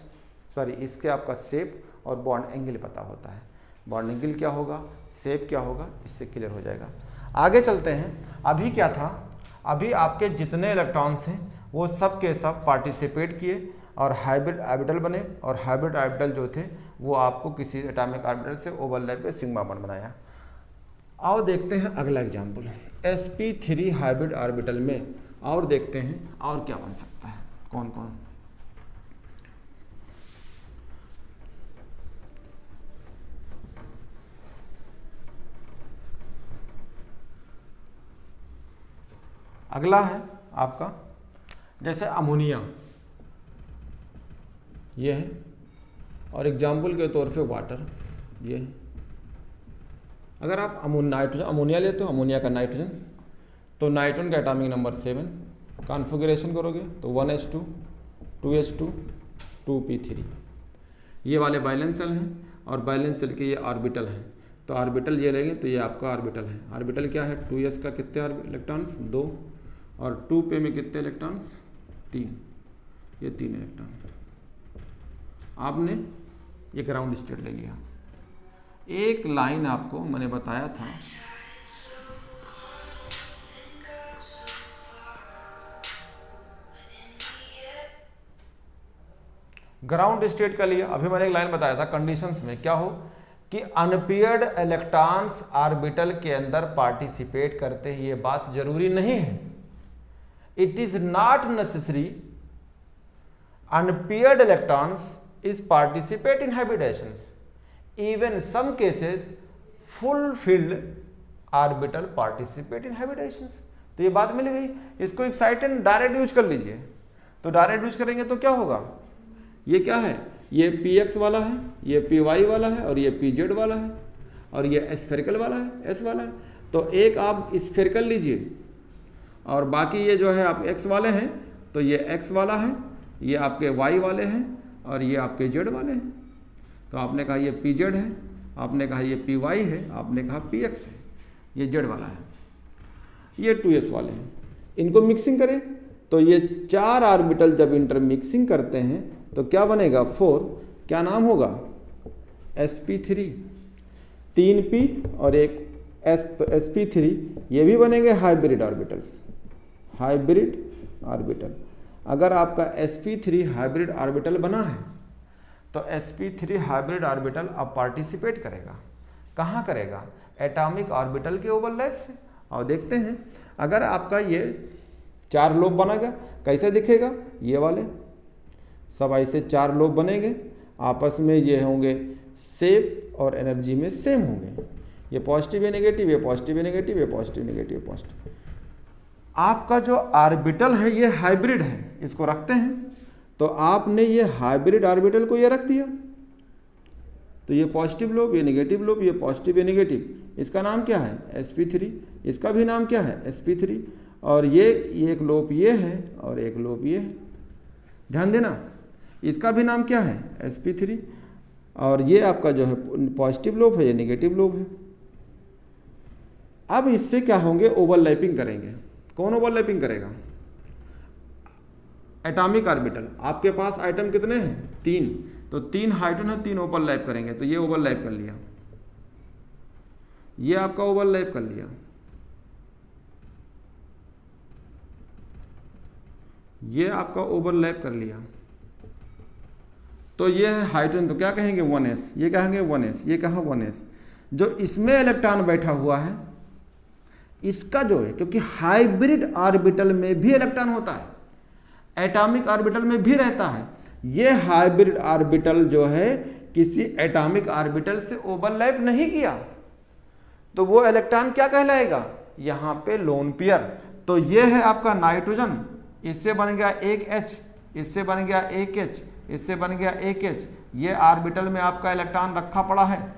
इसके आपका शेप और बॉन्ड एंगल पता होता है। बॉन्ड एंगल क्या होगा, शेप क्या होगा, इससे क्लियर हो जाएगा। आगे चलते हैं। अभी क्या था, अभी आपके जितने इलेक्ट्रॉन थे वो सब के सब पार्टिसिपेट किए और हाइब्रिड ऑर्बिटल बने, और हाइब्रिड ऑर्बिटल जो थे वो आपको किसी एटॉमिक ऑर्बिटल से ओवरलैप पे सिग्मा बॉन्ड बनाया। आओ देखते हैं अगला एग्जाम्पल, sp3 हाइब्रिड ऑर्बिटल में, और देखते हैं और क्या बन सकता है, कौन कौन। अगला है आपका जैसे अमोनिया, ये है, और एग्जाम्पल के तौर पे वाटर, ये है। अगर आप नाइट्रोजन अमोनिया लेते हो, अमोनिया का नाइट्रोजन, तो नाइट्रोजन का एटॉमिक नंबर 7, कॉन्फ़िगरेशन करोगे तो 1s2 2s2 2p3, ये वाले वैलेंस शेल हैं, और वैलेंस शेल के ये ऑर्बिटल हैं। तो ऑर्बिटल ये लेंगे तो ये आपका ऑर्बिटल है। ऑर्बिटल क्या है, 2s का कितने इलेक्ट्रॉन्स, 2, और 2p में कितने इलेक्ट्रॉन्स, 3, ये 3 इलेक्ट्रॉन। आपने ये ग्राउंड स्टेट ले लिया। एक लाइन आपको मैंने बताया था, ग्राउंड स्टेट का लिया। अभी मैंने एक लाइन बताया था कंडीशंस में क्या हो कि अनपेयर्ड इलेक्ट्रॉन्स ऑर्बिटल के अंदर पार्टिसिपेट करते हैं, ये बात जरूरी नहीं है। It is not necessary unpaired electrons is participate in hybridations, even some cases fulfilled orbital participate in hybridations। तो ये बात मिल गई। इसको एक्साइटेड डायरेक्ट यूज कर लीजिए। तो डायरेक्ट यूज करेंगे तो क्या होगा, ये क्या है, ये px वाला है, ये py वाला है, और ये pz वाला है, और ये स्फेरिकल वाला है, s वाला है। तो एक आप स्फेरिकल लीजिए, और बाकी ये जो है आप x वाले हैं, तो ये x वाला है, ये आपके y वाले हैं, और ये आपके z वाले हैं। तो आपने कहा ये pz है, आपने कहा ये py है, आपने कहा px है, ये z वाला है, ये 2s वाले हैं। इनको मिक्सिंग करें तो ये 4 ऑर्बिटल जब इंटरमिक्सिंग करते हैं तो क्या बनेगा, 4, क्या नाम होगा, sp3, 3p और एक s, तो sp3 ये भी बनेंगे हाइब्रिड ऑर्बिटल्स, हाइब्रिड ऑर्बिटल। अगर आपका sp3 हाइब्रिड ऑर्बिटल बना है तो sp3 हाइब्रिड ऑर्बिटल अब पार्टिसिपेट करेगा, कहाँ करेगा, एटॉमिक ऑर्बिटल के ओवरलैप से। और देखते हैं अगर आपका ये 4 लोब बनेगा कैसे दिखेगा, ये वाले सब ऐसे 4 लोब बनेंगे, आपस में ये होंगे शेप और एनर्जी में सेम होंगे, ये पॉजिटिव है नेगेटिव, ये पॉजिटिव है नेगेटिव, ये पॉजिटिव नेगेटिव पॉजिटिव। आपका जो ऑर्बिटल है ये हाइब्रिड है, इसको रखते हैं, तो आपने ये हाइब्रिड ऑर्बिटल को ये रख दिया, तो ये पॉजिटिव लोब, ये नेगेटिव लोब, ये पॉजिटिव ये नेगेटिव, इसका नाम क्या है sp3, इसका भी नाम क्या है sp3, और ये एक लोब ये है और एक लोब ये है, ध्यान देना, इसका भी नाम क्या है sp3, और ये आपका जो है पॉजिटिव लोब है, ये नेगेटिव लोब है। अब इससे क्या होंगे, ओवरलैपिंग करेंगे। कौन ओवरलैपिंग करेगा, एटॉमिक ऑर्बिटल। आपके पास आइटम कितने हैं, 3, तो 3 हाइड्रोजन है, 3 ओवरलैप करेंगे, तो ये ओवरलैप कर लिया, ये आपका ओवरलैप कर लिया, ये आपका ओवरलैप कर लिया। तो ये है हाइड्रोजन, तो क्या कहेंगे 1s, ये कहेंगे 1s, ये कहा 1s। जो इसमें इलेक्ट्रॉन बैठा हुआ है इसका जो है, क्योंकि हाइब्रिड ऑर्बिटल में भी इलेक्ट्रॉन होता है, एटॉमिक ऑर्बिटल में भी रहता है, ये हाइब्रिड ऑर्बिटल जो है किसी एटॉमिक ऑर्बिटल से ओवरलैप नहीं किया, तो वो इलेक्ट्रॉन क्या कहलाएगा, यहाँ पे लोन पेयर। तो ये है आपका नाइट्रोजन, इससे बन गया एक H, इससे बन गया एक H, इससे बन गया एक H, ये ऑर्बिटल में आपका इलेक्ट्रॉन रखा पड़ा है।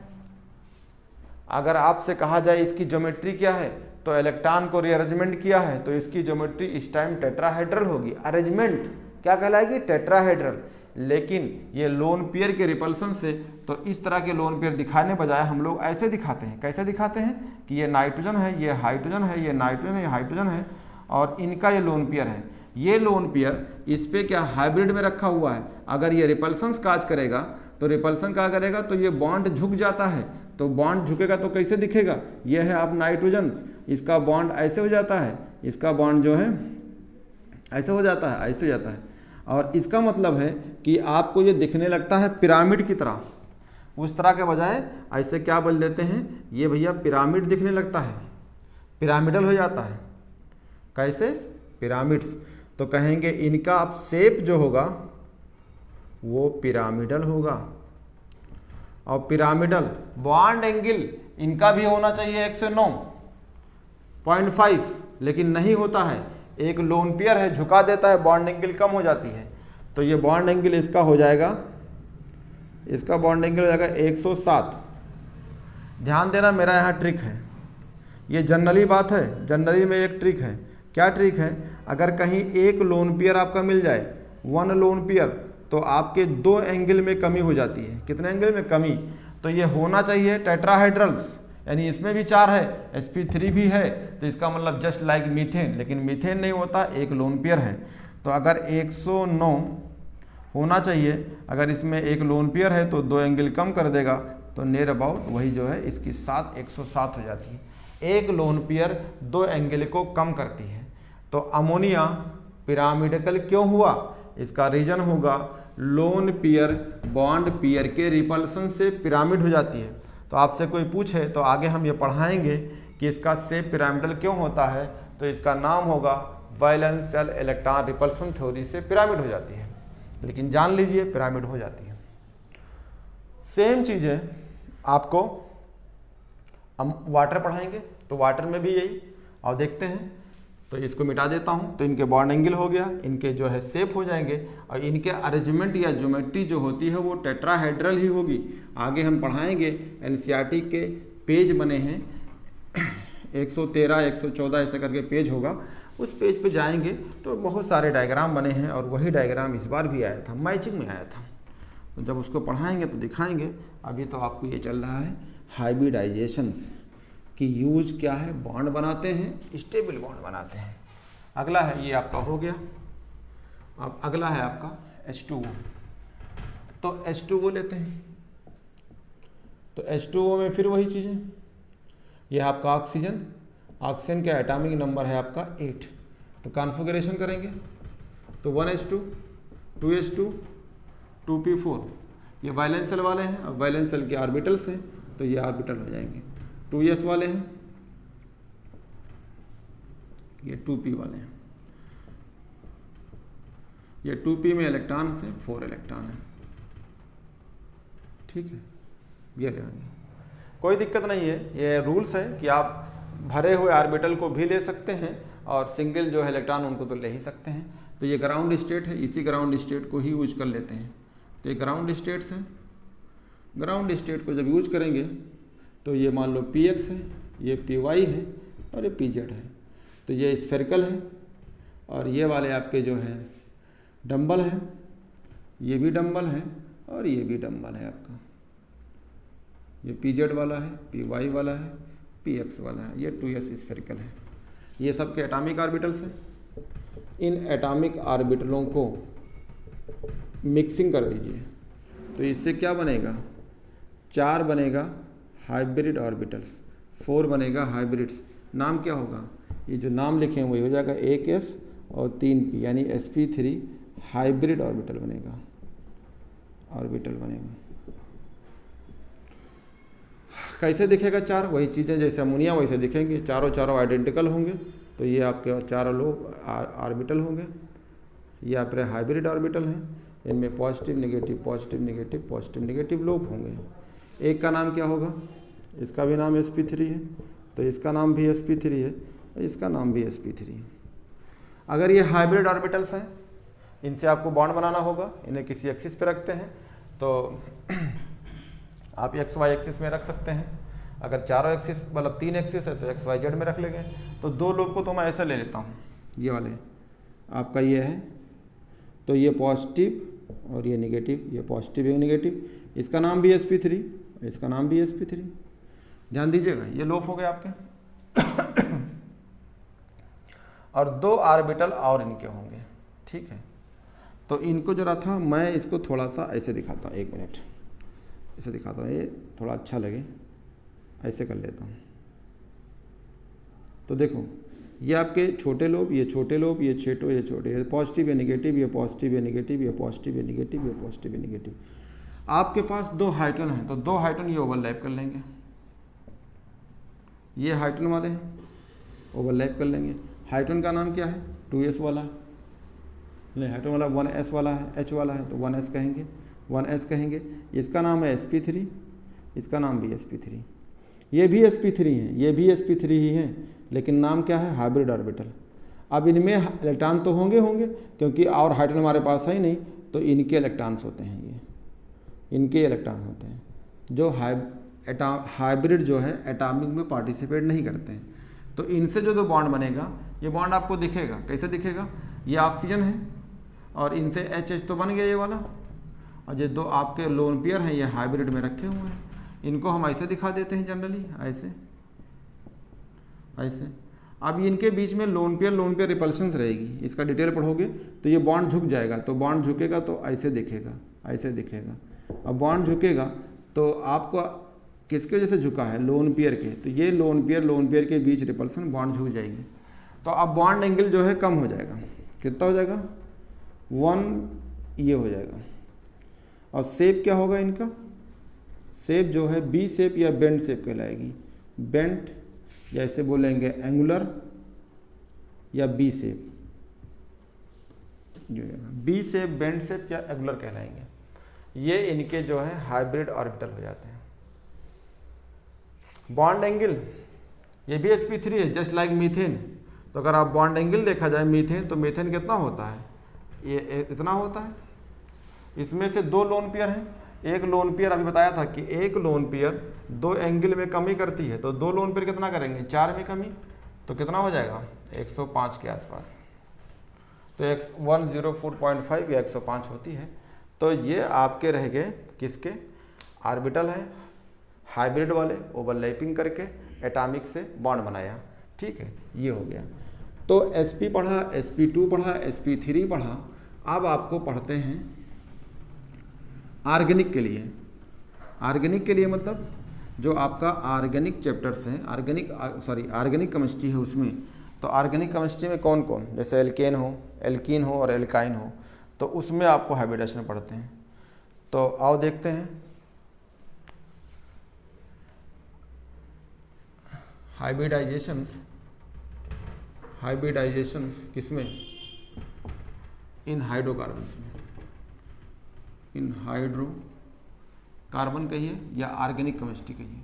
अगर आपसे कहा जाए इसकी ज्योमेट्री क्या है, तो इलेक्ट्रॉन को रीअरेंजमेंट किया है तो इसकी ज्योमेट्री इस टाइम टेट्राहेड्रल होगी। अरेंजमेंट क्या कहलाएगी, टेट्राहेड्रल। लेकिन ये लोन पेयर के रिपल्सन से, तो इस तरह के लोन पेयर दिखाने बजाय हम लोग ऐसे दिखाते हैं। कैसे दिखाते हैं कि ये नाइट्रोजन है, ये हाइड्रोजन है, ये नाइट्रोजन है, ये हाइड्रोजन है, और इनका ये लोन पेयर है। ये लोन पेयर इस पे क्या हाइब्रिड में रखा हुआ है। अगर ये रिपल्सन काज करेगा तो रिपल्सन क्या करेगा, तो ये बॉन्ड झुक जाता है, तो बॉन्ड झुकेगा तो कैसे दिखेगा, ये है आप नाइट्रोजन, इसका बॉन्ड ऐसे हो जाता है, इसका बॉन्ड जो है ऐसे हो जाता है, ऐसे हो जाता है, और इसका मतलब है कि आपको ये दिखने लगता है पिरामिड की तरह। उस तरह के बजाय ऐसे क्या बोल देते हैं, ये भैया पिरामिड दिखने लगता है, पिरामिडल हो जाता है। कैसे, पिरामिड्स। तो कहेंगे इनका अब शेप जो होगा वो पिरामिडल होगा। और पिरामिडल बॉन्ड एंगल इनका भी होना चाहिए 109.5, लेकिन नहीं होता है। एक लोन पेयर है, झुका देता है, बॉन्ड एंगल कम हो जाती है। तो ये बॉन्ड एंगल इसका हो जाएगा, इसका बॉन्ड एंगल हो जाएगा 107। ध्यान देना, मेरा यहाँ ट्रिक है, ये जनरली बात है, जनरली में एक ट्रिक है। क्या ट्रिक है, अगर कहीं एक लोन पेयर आपका मिल जाए, वन लोन पेयर, तो आपके दो एंगल में कमी हो जाती है। कितने एंगल में कमी, तो ये होना चाहिए टेट्राहाइड्रल्स, यानी इसमें भी 4 है, sp3 भी है, तो इसका मतलब जस्ट लाइक मीथेन, लेकिन मीथेन नहीं होता, एक लोन पेयर है। तो अगर 109 होना चाहिए, अगर इसमें एक लोन पेयर है तो दो एंगल कम कर देगा, तो नियर अबाउट वही जो है इसकी 107 हो जाती है। एक लोन पेयर दो एंगल को कम करती है। तो अमोनिया पिरामिडिकल क्यों हुआ, इसका रीजन होगा लोन पेयर बॉन्ड पेयर के रिपल्सन से पिरामिड हो जाती है। तो आपसे कोई पूछे तो आगे हम ये पढ़ाएंगे कि इसका शेप पिरामिडल क्यों होता है, तो इसका नाम होगा वैलेंशियल इलेक्ट्रॉन रिपल्सन थ्योरी से पिरामिड हो जाती है। लेकिन जान लीजिए पिरामिड हो जाती है। सेम चीज़ है आपको हम वाटर पढ़ाएंगे, तो वाटर में भी यही, और देखते हैं। तो इसको मिटा देता हूँ, तो इनके बॉन्ड एंगल हो गया, इनके जो है शेप हो जाएंगे, और इनके अरेंजमेंट या ज्योमेट्री जो होती है वो टेट्राहेड्रल ही होगी। आगे हम पढ़ाएंगे, एनसीईआरटी के पेज बने हैं 113, 114 ऐसे करके पेज होगा, उस पेज पे जाएंगे तो बहुत सारे डायग्राम बने हैं, और वही डायग्राम इस बार भी आया था, मैचिंग में आया था। तो जब उसको पढ़ाएंगे तो दिखाएंगे। अभी तो आपको ये चल रहा है हाइब्रिडाइजेशंस की यूज क्या है, बॉन्ड बनाते हैं, स्टेबल बॉन्ड बनाते हैं। अगला है ये आपका हो गया। अब अगला है आपका H2O। तो H2O लेते हैं, तो H2O में फिर वही चीज़ें, ये आपका ऑक्सीजन, ऑक्सीजन का एटॉमिक नंबर है आपका 8। तो कॉन्फ़िगरेशन करेंगे तो 1s2, 2s2, 2p4, ये वैलेंशियल वाले हैं, और वैलेंशियल के ऑर्बिटल्स हैं, तो ये ऑर्बिटल हो जाएंगे। 2s वाले हैं, ये 2p वाले हैं, ये 2p में इलेक्ट्रॉन से 4 इलेक्ट्रॉन है। ठीक है, ये रहेंगे, कोई दिक्कत नहीं है। ये रूल्स है कि आप भरे हुए ऑर्बिटल को भी ले सकते हैं, और सिंगल जो है इलेक्ट्रॉन उनको तो ले ही सकते हैं। तो ये ग्राउंड स्टेट है, इसी ग्राउंड स्टेट को ही यूज कर लेते हैं। तो ये ग्राउंड स्टेट्स हैं, ग्राउंड स्टेट को जब यूज करेंगे तो ये मान लो px है, ये py है, और ये pz है। तो ये स्फेरिकल है, और ये वाले आपके जो है डंबल है, ये भी डंबल है, और ये भी डंबल है आपका। ये pz वाला है, py वाला है, px वाला है, ये 2s स्फेरिकल है। ये सब के एटॉमिक ऑर्बिटल्स हैं। इन एटॉमिक ऑर्बिटलों को मिक्सिंग कर दीजिए, तो इससे क्या बनेगा, 4 बनेगा हाइब्रिड ऑर्बिटल्स, 4 बनेगा हाइब्रिड्स। नाम क्या होगा, ये जो नाम लिखे हैं वही हो जाएगा 1s और 3p, यानी sp3 हाइब्रिड ऑर्बिटल बनेगा। ऑर्बिटल बनेगा। कैसे दिखेगा चार? वही चीज़ें जैसे अमोनिया वैसे दिखेंगे, चारों आइडेंटिकल होंगे। तो ये आपके चारों लोग ऑर्बिटल होंगे। ये आपके हाइब्रिड ऑर्बिटल हैं, इनमें positive negative positive negative positive negative lobe होंगे। एक का नाम क्या होगा? इसका भी नाम sp3 है, तो इसका नाम भी sp3 है, इसका नाम भी sp3 है। अगर ये हाइब्रिड ऑर्बिटल्स हैं, इनसे आपको बॉन्ड बनाना होगा, इन्हें किसी एक्सिस पे रखते हैं, तो आप एक्स वाई एक्सिस में रख सकते हैं। अगर चारों एक्सिस मतलब 3 एक्सिस है तो एक्स वाई जेड में रख लेंगे। तो दो लोग को तो मैं ऐसे ले लेता हूँ, ये वाले आपका ये है, तो ये पॉजिटिव और ये नेगेटिव, ये पॉजिटिव ये नेगेटिव, इसका नाम भी sp3, इसका नाम भी sp3। ध्यान दीजिएगा, ये लोब हो गए आपके और 2 ऑर्बिटल और इनके होंगे, ठीक है। तो इनको जरा था मैं इसको थोड़ा सा ऐसे दिखाता हूँ, 1 मिनट ऐसे दिखाता हूँ, ये थोड़ा अच्छा लगे, ऐसे कर लेता हूँ। तो देखो ये आपके छोटे लोब, ये छोटे लोब, ये छोटे, ये छोटे, ये पॉजिटिव ये नेगेटिव, ये पॉजिटिव ये नेगेटिव, ये पॉजिटिव ये नेगेटिव, ये पॉजिटिव ये नेगेटिव। आपके पास 2 हाइड्रोजन हैं, तो 2 हाइड्रोजन ये ओवरलैप कर लेंगे, ये हाइड्रोजन वाले हैं ओवरलैप कर लेंगे। हाइड्रोजन का नाम क्या है? 2s वाला, नहीं हाइड्रोजन वाला 1s वाला है, H वाला है तो 1s कहेंगे, 1s कहेंगे। इसका नाम है sp3, इसका नाम भी sp3, ये भी sp3 हैं, ये भी sp3 ही हैं, लेकिन नाम क्या है? Hybrid orbital. अब इनमें इलेक्ट्रॉन तो होंगे क्योंकि और हाइड्रोजन हमारे पास है ही नहीं, तो इनके इलेक्ट्रॉन्स होते हैं, ये इनके इलेक्ट्रॉन होते हैं। जो हाइब्रिड जो है एटॉमिक में पार्टिसिपेट नहीं करते हैं। तो इनसे जो बॉन्ड बनेगा, ये बॉन्ड आपको दिखेगा, कैसे दिखेगा? ये ऑक्सीजन है और इनसे H तो बन गया ये वाला, और ये 2 आपके लोन पेयर हैं, ये हाइब्रिड में रखे हुए हैं। इनको हम ऐसे दिखा देते हैं जनरली, ऐसे ऐसे। अब इनके बीच में लोन पेयर रिपल्शंस रहेगी, इसका डिटेल पढ़ोगे तो ये बॉन्ड झुक जाएगा, तो बॉन्ड झुकेगा तो ऐसे दिखेगा, ऐसे दिखेगा। अब बॉन्ड झुकेगा तो आपको किसके वजह से झुका है? लोन पेयर के, तो ये लोन पेयर के बीच रिपल्सन, बॉन्ड झुक जाएगी। तो अब बॉन्ड एंगल जो है कम हो जाएगा, कितना हो जाएगा? 1 ये हो जाएगा। और शेप क्या होगा इनका? शेप जो है बी शेप या बेंड शेप कहलाएगी, बेंड या इसे बोलेंगे एंगुलर या V shape, V shape, bent shape या एंगुलर कहलाएंगे। ये इनके जो है हाइब्रिड ऑर्बिटल हो जाते हैं। बॉन्ड एंगल ये भी sp3 है, जस्ट लाइक मीथेन। तो अगर आप बॉन्ड एंगल देखा जाए मीथेन, तो मीथेन कितना होता है? ये इतना होता है। इसमें से 2 लोन पेयर हैं, एक लोन पेयर अभी बताया था कि एक लोन पेयर 2 एंगल में कमी करती है, तो 2 लोन पेयर कितना करेंगे? 4 में कमी, तो कितना हो जाएगा? 105 के आसपास। तो 104.5 या 105 होती है। तो ये आपके रह गए किसके? ऑर्बिटल हैं हाइब्रिड वाले, ओवरलैपिंग करके एटॉमिक से बॉन्ड बनाया, ठीक है, ये हो गया। तो sp पढ़ा, sp2 पढ़ा, sp3 पढ़ा। अब आपको पढ़ते हैं ऑर्गेनिक के लिए। ऑर्गेनिक के लिए मतलब जो आपका ऑर्गेनिक चैप्टर्स हैं, ऑर्गेनिक केमिस्ट्री है उसमें। तो ऑर्गेनिक केमिस्ट्री में कौन कौन, जैसे एल्कीन हो और एल्काइन हो, तो उसमें आपको हाइब्रिडाइजेशन पढ़ते हैं। तो आओ देखते हैं। हाइब्रिडाइजेशंस किसमें? इन हाइड्रोकार्बन्स में, इन हाइड्रोकार्बन कहिए या ऑर्गेनिक केमिस्ट्री कहिए।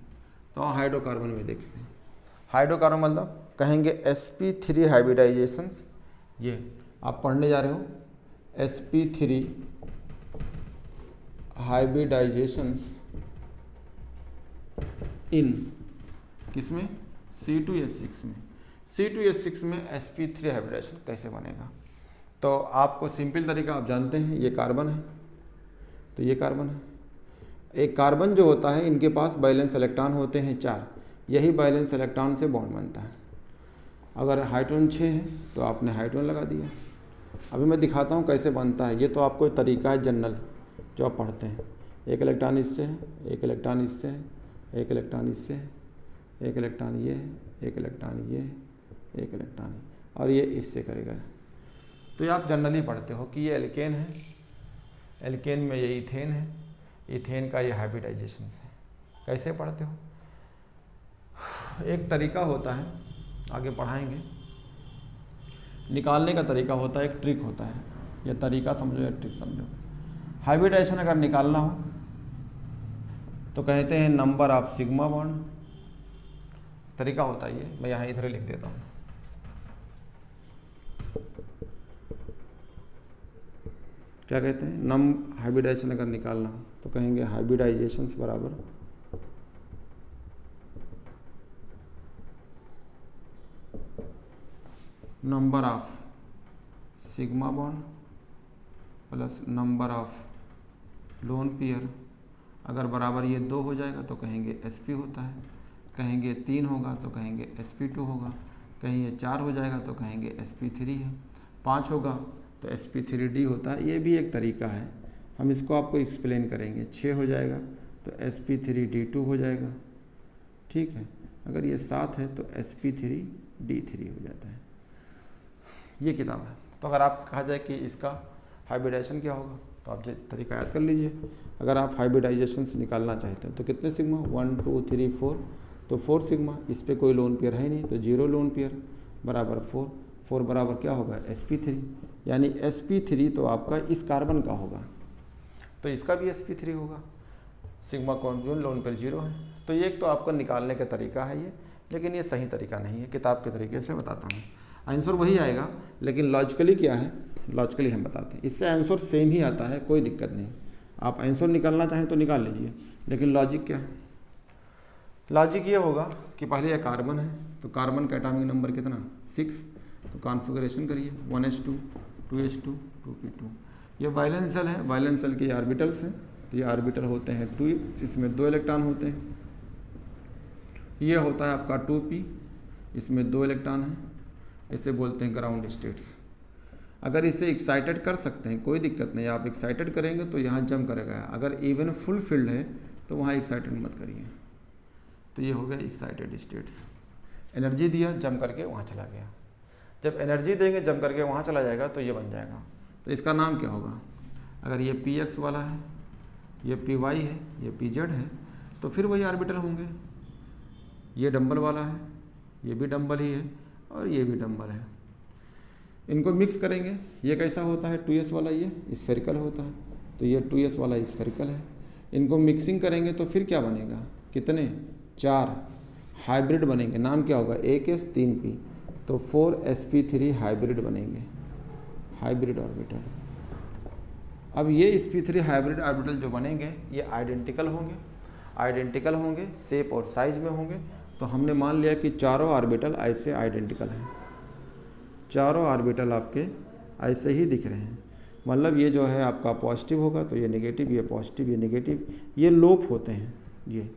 तो हाइड्रोकार्बन में देखते हैं। हाइड्रोकार्बन मतलब कहेंगे sp3 हाइब्रिडाइजेशंस। ये आप पढ़ने जा रहे हो, sp3 हाइब्रिडाइजेशंस इन किसमें? C2H6 में। C2H6 में sp3 हाइब्रिडाइजेशन कैसे बनेगा? तो आपको सिंपल तरीका आप जानते हैं, ये कार्बन है, तो ये कार्बन है। एक कार्बन जो होता है, इनके पास बैलेंस इलेक्ट्रॉन होते हैं 4, यही बैलेंस इलेक्ट्रॉन से बॉन्ड बनता है। अगर हाइड्रोजन 6 है तो आपने हाइड्रोजन लगा दिया। अभी मैं दिखाता हूँ कैसे बनता है। ये तो आपको तरीका है जनरल जो आप पढ़ते हैं। एक इलेक्ट्रॉन इससे है, एक इलेक्ट्रॉन इससे है, एक इलेक्ट्रॉन इससे है, एक इलेक्ट्रॉन ये है, एक इलेक्ट्रॉन ये है, एक इलेक्ट्रॉन, और ये इससे करेगा। तो ये आप जनरली पढ़ते हो कि ये एल्केन है, एल्केन में ये इथेन है, इथेन का ये हाइब्रिडाइजेशन है। कैसे पढ़ते हो? एक तरीका होता है, आगे पढ़ाएंगे, निकालने का तरीका होता है, एक ट्रिक होता है। ये तरीका समझो या ट्रिक समझो। हाइब्रिडाइजेशन अगर निकालना हो तो कहते हैं नंबर ऑफ सिग्मा बॉन्ड। तरीका होता है ये, मैं यहाँ इधर लिख देता हूँ। क्या कहते हैं? हाइब्रिडाइजेशन अगर निकालना हो तो कहेंगे हाइब्रिडाइजेशन बराबर number of sigma bond plus number of lone pair. अगर बराबर ये 2 हो जाएगा तो कहेंगे sp होता है, कहेंगे 3 होगा तो कहेंगे sp2 होगा, कहीं ये 4 हो जाएगा तो कहेंगे sp3 है, 5 होगा तो sp3d होता है। ये भी एक तरीका है, हम इसको आपको एक्सप्लेन करेंगे। 6 हो जाएगा तो sp3d2 हो जाएगा, ठीक है। अगर ये 7 है तो sp3d3 हो जाता है। ये किताब है। तो अगर आप कहा जाए कि इसका हाइब्रिडाइजेशन क्या होगा तो आप तरीका याद कर लीजिए। अगर आप हाइब्रिडाइजेशन से निकालना चाहते हैं तो कितने सिग्मा, 1 2 3 4, तो 4 सिग्मा, इस पर कोई लोन पेयर है नहीं तो 0 लोन पेयर बराबर 4 बराबर क्या होगा sp3, यानी sp3 तो आपका इस कार्बन का होगा तो इसका भी sp3 होगा। सिग्मा कॉन्जुगेट लोन पेयर 0 है। तो ये एक तो आपका निकालने का तरीका है ये, लेकिन ये सही तरीका नहीं है, किताब के तरीके से बताता हूँ। आंसर वही आएगा, लेकिन लॉजिकली क्या है, लॉजिकली हम बताते हैं। इससे आंसर सेम ही आता है, कोई दिक्कत नहीं। आप आंसर निकालना चाहें तो निकाल लीजिए, लेकिन लॉजिक क्या है? लॉजिक ये होगा कि पहले यह कार्बन है तो कार्बन का एटॉमिक नंबर कितना, 6, तो कॉन्फ़िगरेशन करिए 1s2 2s2 2p2। ये वैलेंस शेल है, वैलेंस शेल के ऑर्बिटल्स हैं, तो ये ऑर्बिटल होते हैं 2, इसमें 2 इलेक्ट्रॉन होते हैं। ये होता है आपका 2p, इसमें 2 इलेक्ट्रॉन हैं, इसे बोलते हैं ग्राउंड स्टेट्स। अगर इसे एक्साइटेड कर सकते हैं कोई दिक्कत नहीं, आप एक्साइटेड करेंगे तो यहाँ जम करेगा। अगर इवन फुल फील्ड है तो वहाँ एक्साइटेड मत करिए। तो ये हो गया एक्साइटेड स्टेट्स। एनर्जी दिया, जम करके वहाँ चला गया। जब एनर्जी देंगे जम करके वहाँ चला जाएगा तो ये बन जाएगा। तो इसका नाम क्या होगा? अगर ये px वाला है, ये py है, ये pz है, तो फिर वही ऑर्बिटल होंगे। ये डंबल वाला है, ये भी डंबल ही है, और ये भी डंबल है। इनको मिक्स करेंगे, ये कैसा होता है 2s वाला, ये स्फेरिकल होता है, तो ये 2s वाला स्फेरिकल है। इनको मिक्सिंग करेंगे तो फिर क्या बनेगा, कितने, 4 हाइब्रिड बनेंगे। नाम क्या होगा, 1s 3p, तो 4sp3 हाइब्रिड बनेंगे, हाइब्रिड ऑर्बिटल। अब ये sp3 हाइब्रिड ऑर्बिटल जो बनेंगे ये आइडेंटिकल होंगे, आइडेंटिकल होंगे, शेप और साइज में होंगे। तो हमने मान लिया कि चारों ऑर्बिटल ऐसे आइडेंटिकल हैं, चारों ऑर्बिटल आपके ऐसे ही दिख रहे हैं। मतलब ये जो है आपका पॉजिटिव होगा तो ये नेगेटिव, ये पॉजिटिव, ये नेगेटिव, ये लोप होते हैं। ये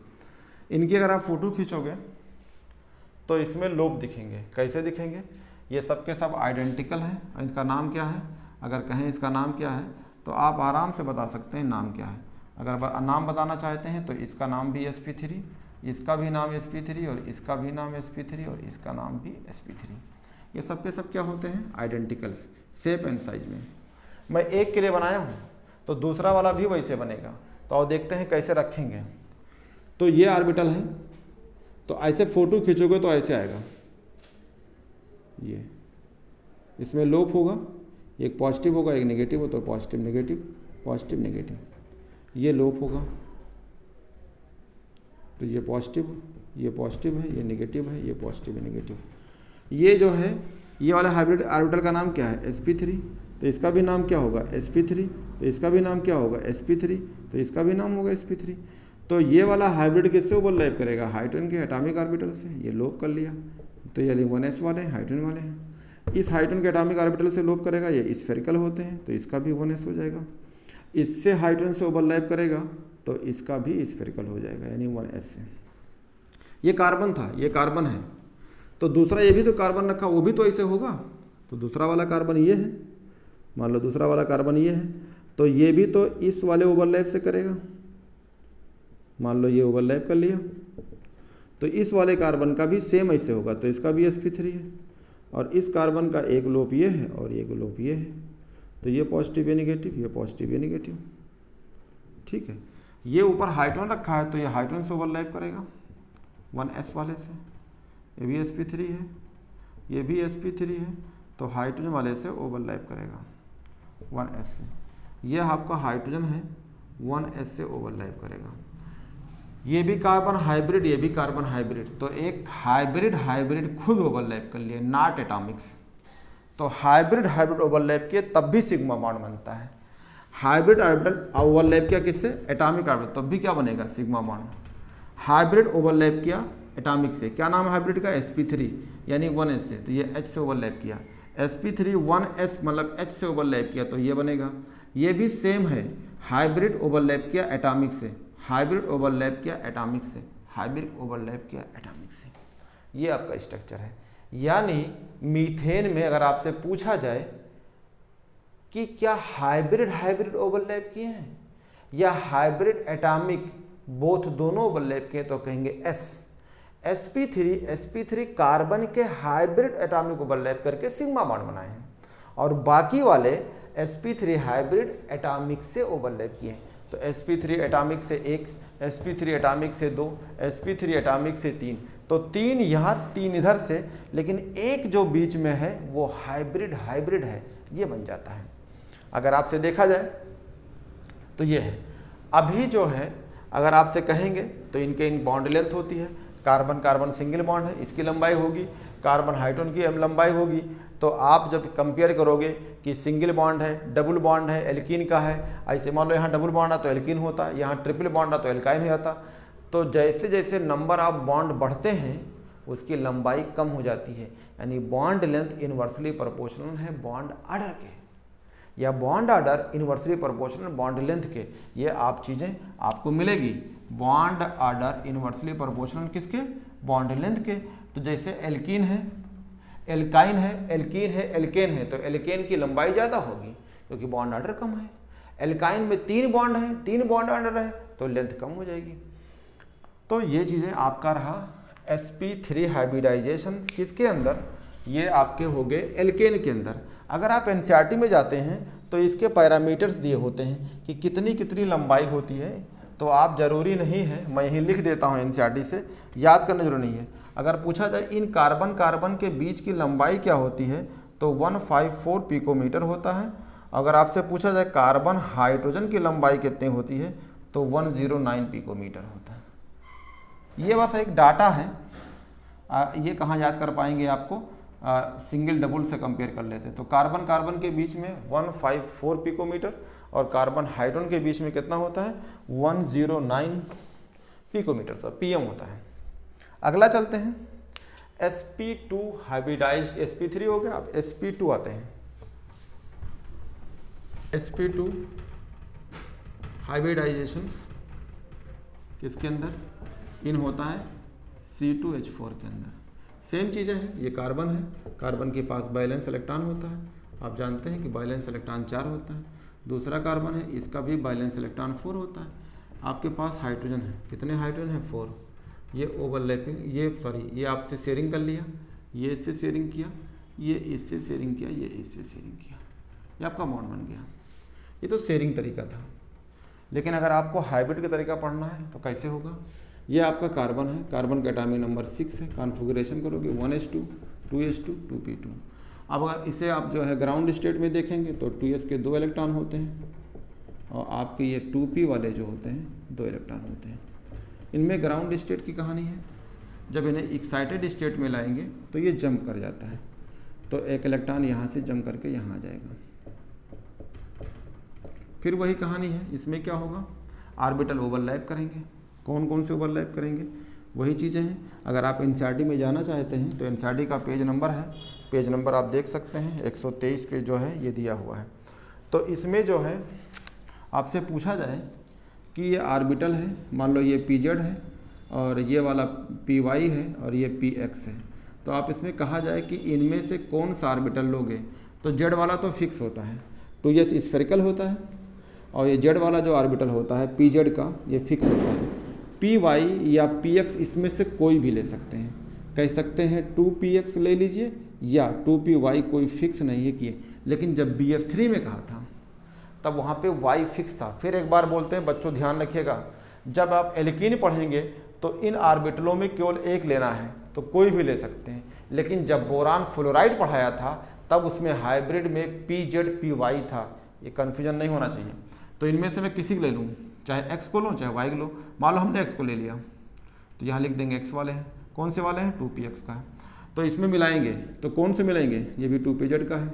इनकी अगर आप फ़ोटो खींचोगे तो इसमें लोप दिखेंगे। कैसे दिखेंगे? ये सब के सब आइडेंटिकल हैं। इसका नाम क्या है? अगर कहें इसका नाम क्या है तो आप आराम से बता सकते हैं नाम क्या है। अगर नाम बताना चाहते हैं तो इसका नाम भी sp3, इसका भी नाम sp3, और इसका भी नाम sp3, और इसका नाम भी sp3। ये सब के सब क्या होते हैं? आइडेंटिकल्स, शेप एंड साइज में। मैं एक के लिए बनाया हूँ तो दूसरा वाला भी वैसे बनेगा। तो और देखते हैं कैसे रखेंगे। तो ये ऑर्बिटल है, तो ऐसे फोटो खींचोगे तो ऐसे आएगा। ये इसमें लोप होगा, एक पॉजिटिव होगा एक नेगेटिव हो, तो पॉजिटिव नेगेटिव, पॉजिटिव नेगेटिव। ये लोप होगा तो ये पॉजिटिव है, ये नेगेटिव है, ये पॉजिटिव है, नेगेटिव। ये जो है ये वाला हाइब्रिड ऑर्बिटल का नाम क्या है? sp3, तो इसका भी नाम क्या होगा? sp3, तो इसका भी नाम क्या होगा? sp3, तो इसका भी नाम होगा sp3। तो ये वाला हाइब्रिड किससे ओवरलैप करेगा? हाइड्रोजन के एटॉमिक ऑर्बिटल से। ये लोप कर लिया, तो ये 1s वाले हैं, हाइड्रोजन वाले हैं। इस हाइड्रोजन के एटॉमिक ऑर्बिटल से लोप करेगा, ये स्फेरिकल होते हैं तो इसका भी 1s हो जाएगा। इससे हाइड्रोजन से ओवरलैप करेगा तो इसका भी स्फेरिकल हो जाएगा, यानी 1s से। ये कार्बन था, ये कार्बन है, तो दूसरा ये भी तो कार्बन रखा, वो भी तो ऐसे होगा। तो दूसरा वाला कार्बन ये है, मान लो दूसरा वाला कार्बन ये है, तो ये भी तो इस वाले ओवरलैप से करेगा। मान लो ये ओवरलैप कर लिया, तो इस वाले कार्बन का भी सेम ऐसे होगा, तो इसका भी sp3 है। और इस कार्बन का एक लोप ये है और एक लोप ये है, तो ये पॉजिटिव ये निगेटिव, ये पॉजिटिव ये निगेटिव, ठीक है। ये ऊपर हाइड्रोजन रखा है तो ये हाइड्रोजन से ओवरलैप करेगा 1s वाले से, ये भी sp3 है, ये भी sp3 है, तो हाइड्रोजन वाले से ओवरलैप करेगा 1s से। ये आपका हाइड्रोजन है 1s से ओवरलैप करेगा। ये भी कार्बन हाइब्रिड, ये भी कार्बन हाइब्रिड, तो एक हाइब्रिड हाइब्रिड खुद ओवरलैप कर लिए, नॉट एटॉमिक्स। तो हाइब्रिड हाइब्रिड ओवरलैप किए तब भी सिग्मा बॉन्ड बनता है। हाइब्रिड ऑर्बिटल ओवरलैप किया किससे? एटॉमिक ऑर्बिटल, तब भी क्या बनेगा? Sigma bond. हाइब्रिड ओवरलैप किया एटॉमिक से, क्या नाम है हाइब्रिड का? sp3 यानी 1s से, तो ये h से ओवरलैप किया। sp3 1s मतलब h से ओवरलैप किया तो ये बनेगा। ये भी सेम है, हाइब्रिड ओवरलैप किया एटॉमिक से, हाइब्रिड ओवरलैप किया एटॉमिक से, हाइब्रिड ओवरलैप किया एटॉमिक से। ये आपका स्ट्रक्चर है। यानी मीथेन में अगर आपसे पूछा जाए कि क्या हाइब्रिड हाइब्रिड ओवरलैप किए हैं या हाइब्रिड एटॉमिक बोथ दोनों ओवरलैप किए, तो कहेंगे S। sp3 कार्बन के हाइब्रिड एटॉमिक ओवरलैप करके सिग्मा बॉन्ड बनाए हैं, और बाकी वाले sp3 हाइब्रिड एटॉमिक से ओवरलैप किए हैं। तो sp3 एटॉमिक से 1, sp3 एटॉमिक से 2, sp3 एटॉमिक से 3, तो 3 यहाँ 3 इधर से, लेकिन एक जो बीच में है वो हाइब्रिड हाइब्रिड है, ये बन जाता है। अगर आपसे देखा जाए तो ये है। अभी जो है अगर आपसे कहेंगे तो इनके इन बॉन्ड लेंथ होती है, कार्बन कार्बन सिंगल बॉन्ड है, इसकी लंबाई होगी, कार्बन हाइड्रोजन की लंबाई होगी। तो आप जब कंपेयर करोगे कि सिंगल बॉन्ड है, डबल बॉन्ड है, एल्कीन का है, ऐसे मान लो यहाँ डबल बॉन्ड है तो एल्कीन होता है, यहाँ ट्रिपल बॉन्ड है तो एल्काइन हो जाता। तो जैसे जैसे नंबर ऑफ बॉन्ड बढ़ते हैं उसकी लंबाई कम हो जाती है, यानी बॉन्ड लेंथ इन्वर्सली प्रोपोर्शनल है बॉन्ड ऑर्डर के, या bond order inversely proportional bond length के। ये आप चीज़ें आपको मिलेगी, बॉन्ड ऑर्डर इन्वर्सली प्रोपोर्शनल किसके? बॉन्ड लेंथ के। तो जैसे एल्कीन है, एल्काइन है, एल्कीन है, एल्केन है, तो एल्केन की लंबाई ज़्यादा होगी क्योंकि बॉन्ड ऑर्डर कम है। एल्काइन में 3 बॉन्ड है, 3 बॉन्ड ऑर्डर है, तो लेंथ कम हो जाएगी। तो ये चीज़ें आपका रहा sp3 हाइब्रिडाइजेशन किसके अंदर? ये आपके हो गए एल्केन के अंदर। अगर आप एनसीईआरटी में जाते हैं तो इसके पैरामीटर्स दिए होते हैं कि कितनी कितनी लंबाई होती है, तो आप ज़रूरी नहीं है, मैं यही लिख देता हूँ एनसीईआरटी से, याद करना जरूरी नहीं है। अगर पूछा जाए इन कार्बन कार्बन के बीच की लंबाई क्या होती है, तो 154 पिकोमीटर होता है। अगर आपसे पूछा जाए कार्बन हाइड्रोजन की लंबाई कितनी होती है, तो 109 पिकोमीटर होता है। ये बस एक डाटा है, ये कहाँ याद कर पाएंगे आपको, सिंगल डबल से कंपेयर कर लेते हैं। तो कार्बन कार्बन के बीच में 154 पिकोमीटर और कार्बन हाइड्रोजन के बीच में कितना होता है? 109 पिकोमीटर, सब पीएम होता है। अगला चलते हैं, sp2 हाइब्रिडाइज, sp3 हो गया, अब sp2 आते हैं। sp2 हाइब्रिडाइजेशन किसके अंदर? इन होता है C2H4 के अंदर। सेम चीज़ें हैं, ये कार्बन है, कार्बन के पास वैलेंस इलेक्ट्रॉन होता है, आप जानते हैं कि वैलेंस इलेक्ट्रॉन 4 होता है। दूसरा कार्बन है, इसका भी वैलेंस इलेक्ट्रॉन 4 होता है। आपके पास हाइड्रोजन है, कितने हाइड्रोजन है? 4। ये ओवरलैपिंग, ये आपसे शेयरिंग कर लिया, ये इससे शेयरिंग किया, ये इससे शेयरिंग किया, ये इससे शेयरिंग किया, ये आपका बॉन्ड बन गया। ये तो शेयरिंग तरीका था। लेकिन अगर आपको हाइब्रिड का तरीका पढ़ना है तो कैसे होगा? ये आपका कार्बन है, कार्बन का एटॉमिक नंबर 6 है, कॉन्फ़िगरेशन करोगे 1s2 2s2 2p2। अब अगर इसे आप जो है ग्राउंड स्टेट में देखेंगे तो 2s के 2 इलेक्ट्रॉन होते हैं और आपके ये 2p वाले जो होते हैं 2 इलेक्ट्रॉन होते हैं। इनमें ग्राउंड स्टेट की कहानी है, जब इन्हें एक्साइटेड स्टेट में लाएंगे तो ये जंप कर जाता है, तो एक इलेक्ट्रॉन यहाँ से जंप करके यहाँ आ जाएगा। फिर वही कहानी है, इसमें क्या होगा? ऑर्बिटल ओवरलैप करेंगे। कौन कौन से ओवरलैप करेंगे? वही चीज़ें हैं। अगर आप एनसीईआरटी में जाना चाहते हैं तो एनसीईआरटी का पेज नंबर है, पेज नंबर आप देख सकते हैं 123 पे जो है ये दिया हुआ है। तो इसमें जो है आपसे पूछा जाए कि ये ऑर्बिटल है, मान लो ये pz है और ये वाला py है और ये px है, तो आप इसमें कहा जाए कि इनमें से कौन सा ऑर्बिटल लोगे, तो z वाला तो फिक्स होता है, 2s स्फेरिकल होता है, और ये z वाला जो ऑर्बिटल होता है pz का ये फिक्स होता है। py या px इसमें से कोई भी ले सकते हैं, कह सकते हैं 2px ले लीजिए या 2py, कोई फिक्स नहीं है कि लेकिन जब BF3 में कहा था तब वहाँ पे Y फिक्स था। फिर एक बार बोलते हैं बच्चों, ध्यान रखिएगा, जब आप एल्कीन पढ़ेंगे तो इन ऑर्बिटलों में केवल एक लेना है, तो कोई भी ले सकते हैं। लेकिन जब बोरान फ्लोराइड पढ़ाया था तब उसमें हाइब्रिड में PZ/PY था। ये कन्फ्यूजन नहीं होना चाहिए। तो इनमें से मैं किसी को ले लूँ, चाहे X को लूँ चाहे Y को लूँ। मान लो हमने X को ले लिया तो यहाँ लिख देंगे X वाले हैं। कौन से वाले हैं? 2px का है। तो इसमें मिलाएंगे तो कौन से मिलाएंगे? ये भी 2pz का है।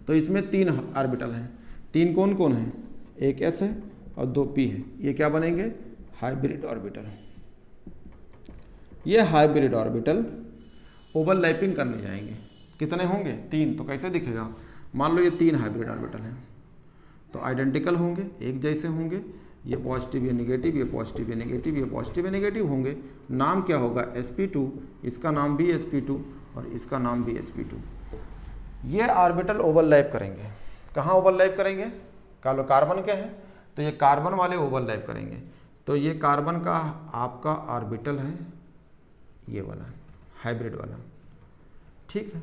तो इसमें 3 ऑर्बिटल हैं। 3 कौन कौन है? एक S है और 2 P है। ये क्या बनेंगे? Hybrid orbital. ये हाइब्रिड ऑर्बिटल ओवरलैपिंग करने जाएंगे। कितने होंगे? 3। तो कैसे दिखेगा? मान लो ये 3 हाइब्रिड ऑर्बिटल हैं तो आइडेंटिकल होंगे, एक जैसे होंगे। ये पॉजिटिव, ये नेगेटिव, ये पॉजिटिव, ये नेगेटिव, ये पॉजिटिव, ये नेगेटिव होंगे। नाम क्या होगा? sp2। इसका नाम भी sp2 और इसका नाम भी sp2। ये ऑर्बिटल ओवरलैप करेंगे। कहाँ ओवरलैप करेंगे? कार्बन के हैं तो ये कार्बन वाले ओवरलैप करेंगे। तो ये कार्बन का आपका ऑर्बिटल है, ये वाला हाइब्रिड वाला, ठीक है।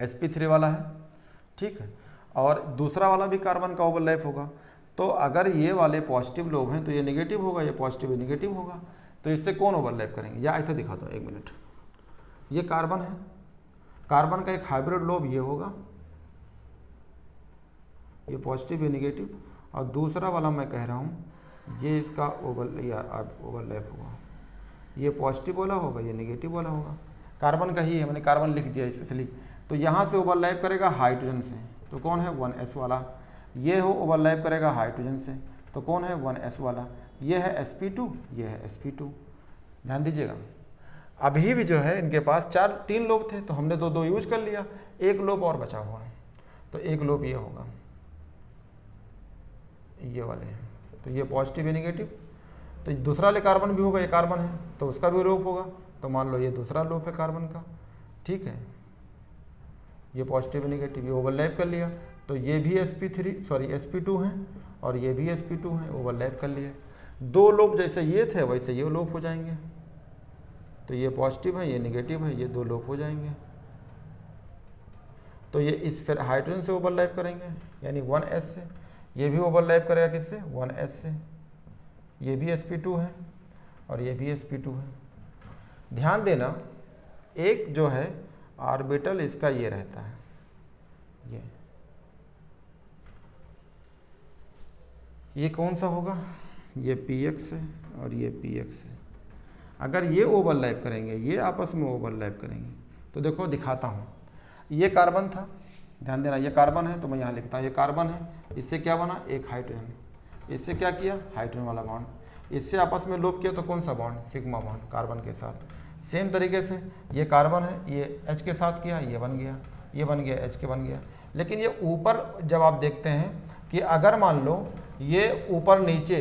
sp3 वाला है, ठीक है। और दूसरा वाला भी कार्बन का ओवरलैप होगा। तो अगर ये वाले पॉजिटिव लोग हैं तो ये नेगेटिव होगा, ये पॉजिटिव ये नेगेटिव होगा। तो इससे कौन ओवरलैप करेंगे? या ऐसा दिखा दो, 1 मिनट। ये कार्बन है, कार्बन का एक हाइब्रिड लोब ये होगा, ये पॉजिटिव ये नेगेटिव। और दूसरा वाला मैं कह रहा हूँ ये इसका ओवरलैप होगा, ये पॉजिटिव वाला होगा, ये नेगेटिव वाला होगा। कार्बन का ही है, मैंने कार्बन लिख दिया स्पेशली। तो यहाँ से ओवरलैप करेगा हाइड्रोजन से, तो कौन है? 1s वाला। ये हो ओवरलैप करेगा हाइड्रोजन से, तो कौन है? 1s वाला। ये है sp2, ये है sp2। ध्यान दीजिएगा, अभी भी जो है इनके पास 3 लोब थे तो हमने 2 यूज कर लिया, 1 लोब और बचा हुआ है। तो 1 लोब ये होगा, ये वाले हैं। तो ये पॉजिटिव है नेगेटिव। तो दूसरा वाले कार्बन भी होगा, ये कार्बन है तो उसका भी लोब होगा। तो मान लो ये दूसरा लोब है कार्बन का, ठीक है। ये पॉजिटिव नेगेटिव, ये ओवरलैप कर लिया। तो ये भी sp2 हैं और ये भी sp2 हैं, ओवरलैप कर लिया। 2 लोब जैसे ये थे वैसे ये लोब हो जाएंगे। तो ये पॉजिटिव है, ये नेगेटिव है, ये 2 लोब हो जाएंगे। तो ये इस फिर हाइड्रोजन से ओवरलैप करेंगे, यानी 1s से। ये भी ओवरलैप करेगा किससे? 1s से। ये भी sp2 है और ये भी sp2 है। ध्यान देना, एक जो है ऑर्बिटल इसका ये रहता है, ये कौन सा होगा? ये px है और ये px है। अगर ये ओवरलैप करेंगे, ये आपस में ओवरलैप करेंगे, तो देखो दिखाता हूँ। ये कार्बन था, ध्यान देना, ये कार्बन है तो मैं यहाँ लिखता हूँ, ये कार्बन है। इससे क्या बना? एक हाइड्रोजन। इससे क्या किया? हाइड्रोजन वाला बॉन्ड। इससे आपस में लोप किया तो कौन सा बॉन्ड? सिग्मा बॉन्ड, कार्बन के साथ। सेम तरीके से ये कार्बन है, ये H के साथ किया, ये बन गया, ये बन गया, H के बन गया। लेकिन ये ऊपर जब आप देखते हैं कि अगर मान लो ये ऊपर नीचे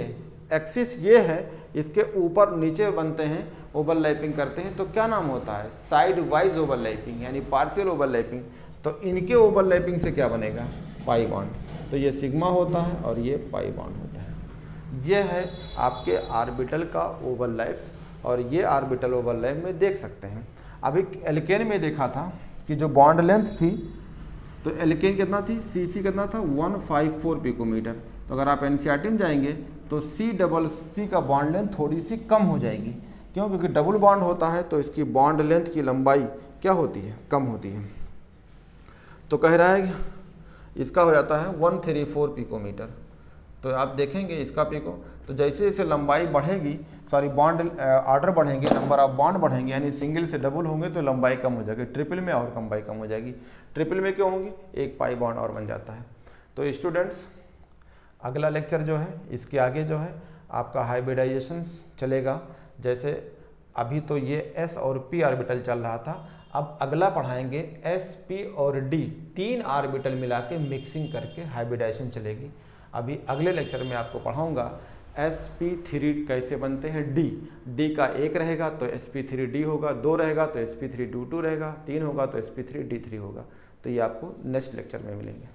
एक्सिस ये है, इसके ऊपर नीचे बनते हैं, ओवरलैपिंग करते हैं, तो क्या नाम होता है? साइड वाइज ओवरलैपिंग, यानी पार्शियल ओवरलैपिंग। तो इनके ओवरलैपिंग से क्या बनेगा? Pi bond. तो ये सिग्मा होता है और ये पाई बॉन्ड होता है। ये है आपके ऑर्बिटल का ओवरलैप्स, और ये ऑर्बिटल ओवरलैप में देख सकते हैं। अभी एल्केन में देखा था कि जो बॉन्ड लेंथ थी, तो एल्केन कितना थी? CC कितना था? 154 पिकोमीटर। तो अगर आप NCERT में जाएंगे तो C का बॉन्ड लेंथ थोड़ी सी कम हो जाएगी। क्यों? क्योंकि डबल बॉन्ड होता है तो इसकी बॉन्ड लेंथ की लंबाई क्या होती है? कम होती है। तो कह रहा है इसका हो जाता है 134 पिकोमीटर। तो आप देखेंगे इसका पिको, तो जैसे जैसे लंबाई बढ़ेगी, बॉन्ड ऑर्डर बढ़ेंगे, नंबर ऑफ बॉन्ड बढ़ेंगे, यानी सिंगल से डबल होंगे तो लंबाई कम हो जाएगी। ट्रिपल में और लंबाई कम हो जाएगी। ट्रिपल में क्यों होगी? एक पाई बॉन्ड और बन जाता है। तो स्टूडेंट्स, अगला लेक्चर जो है इसके आगे जो है आपका हाइब्रिडाइजेशन चलेगा। जैसे अभी तो ये S और P ऑर्बिटल चल रहा था, अब अगला पढ़ाएंगे S, P और D 3 ऑर्बिटल मिला के मिक्सिंग करके हाइब्रिडाइजेशन चलेगी। अभी अगले लेक्चर में आपको पढ़ाऊंगा sp3 कैसे बनते हैं। D का 1 रहेगा तो sp3D होगा, 2 रहेगा तो sp3D2 रहेगा, 3 होगा तो sp3D3 होगा। तो ये आपको नेक्स्ट लेक्चर में मिलेंगे।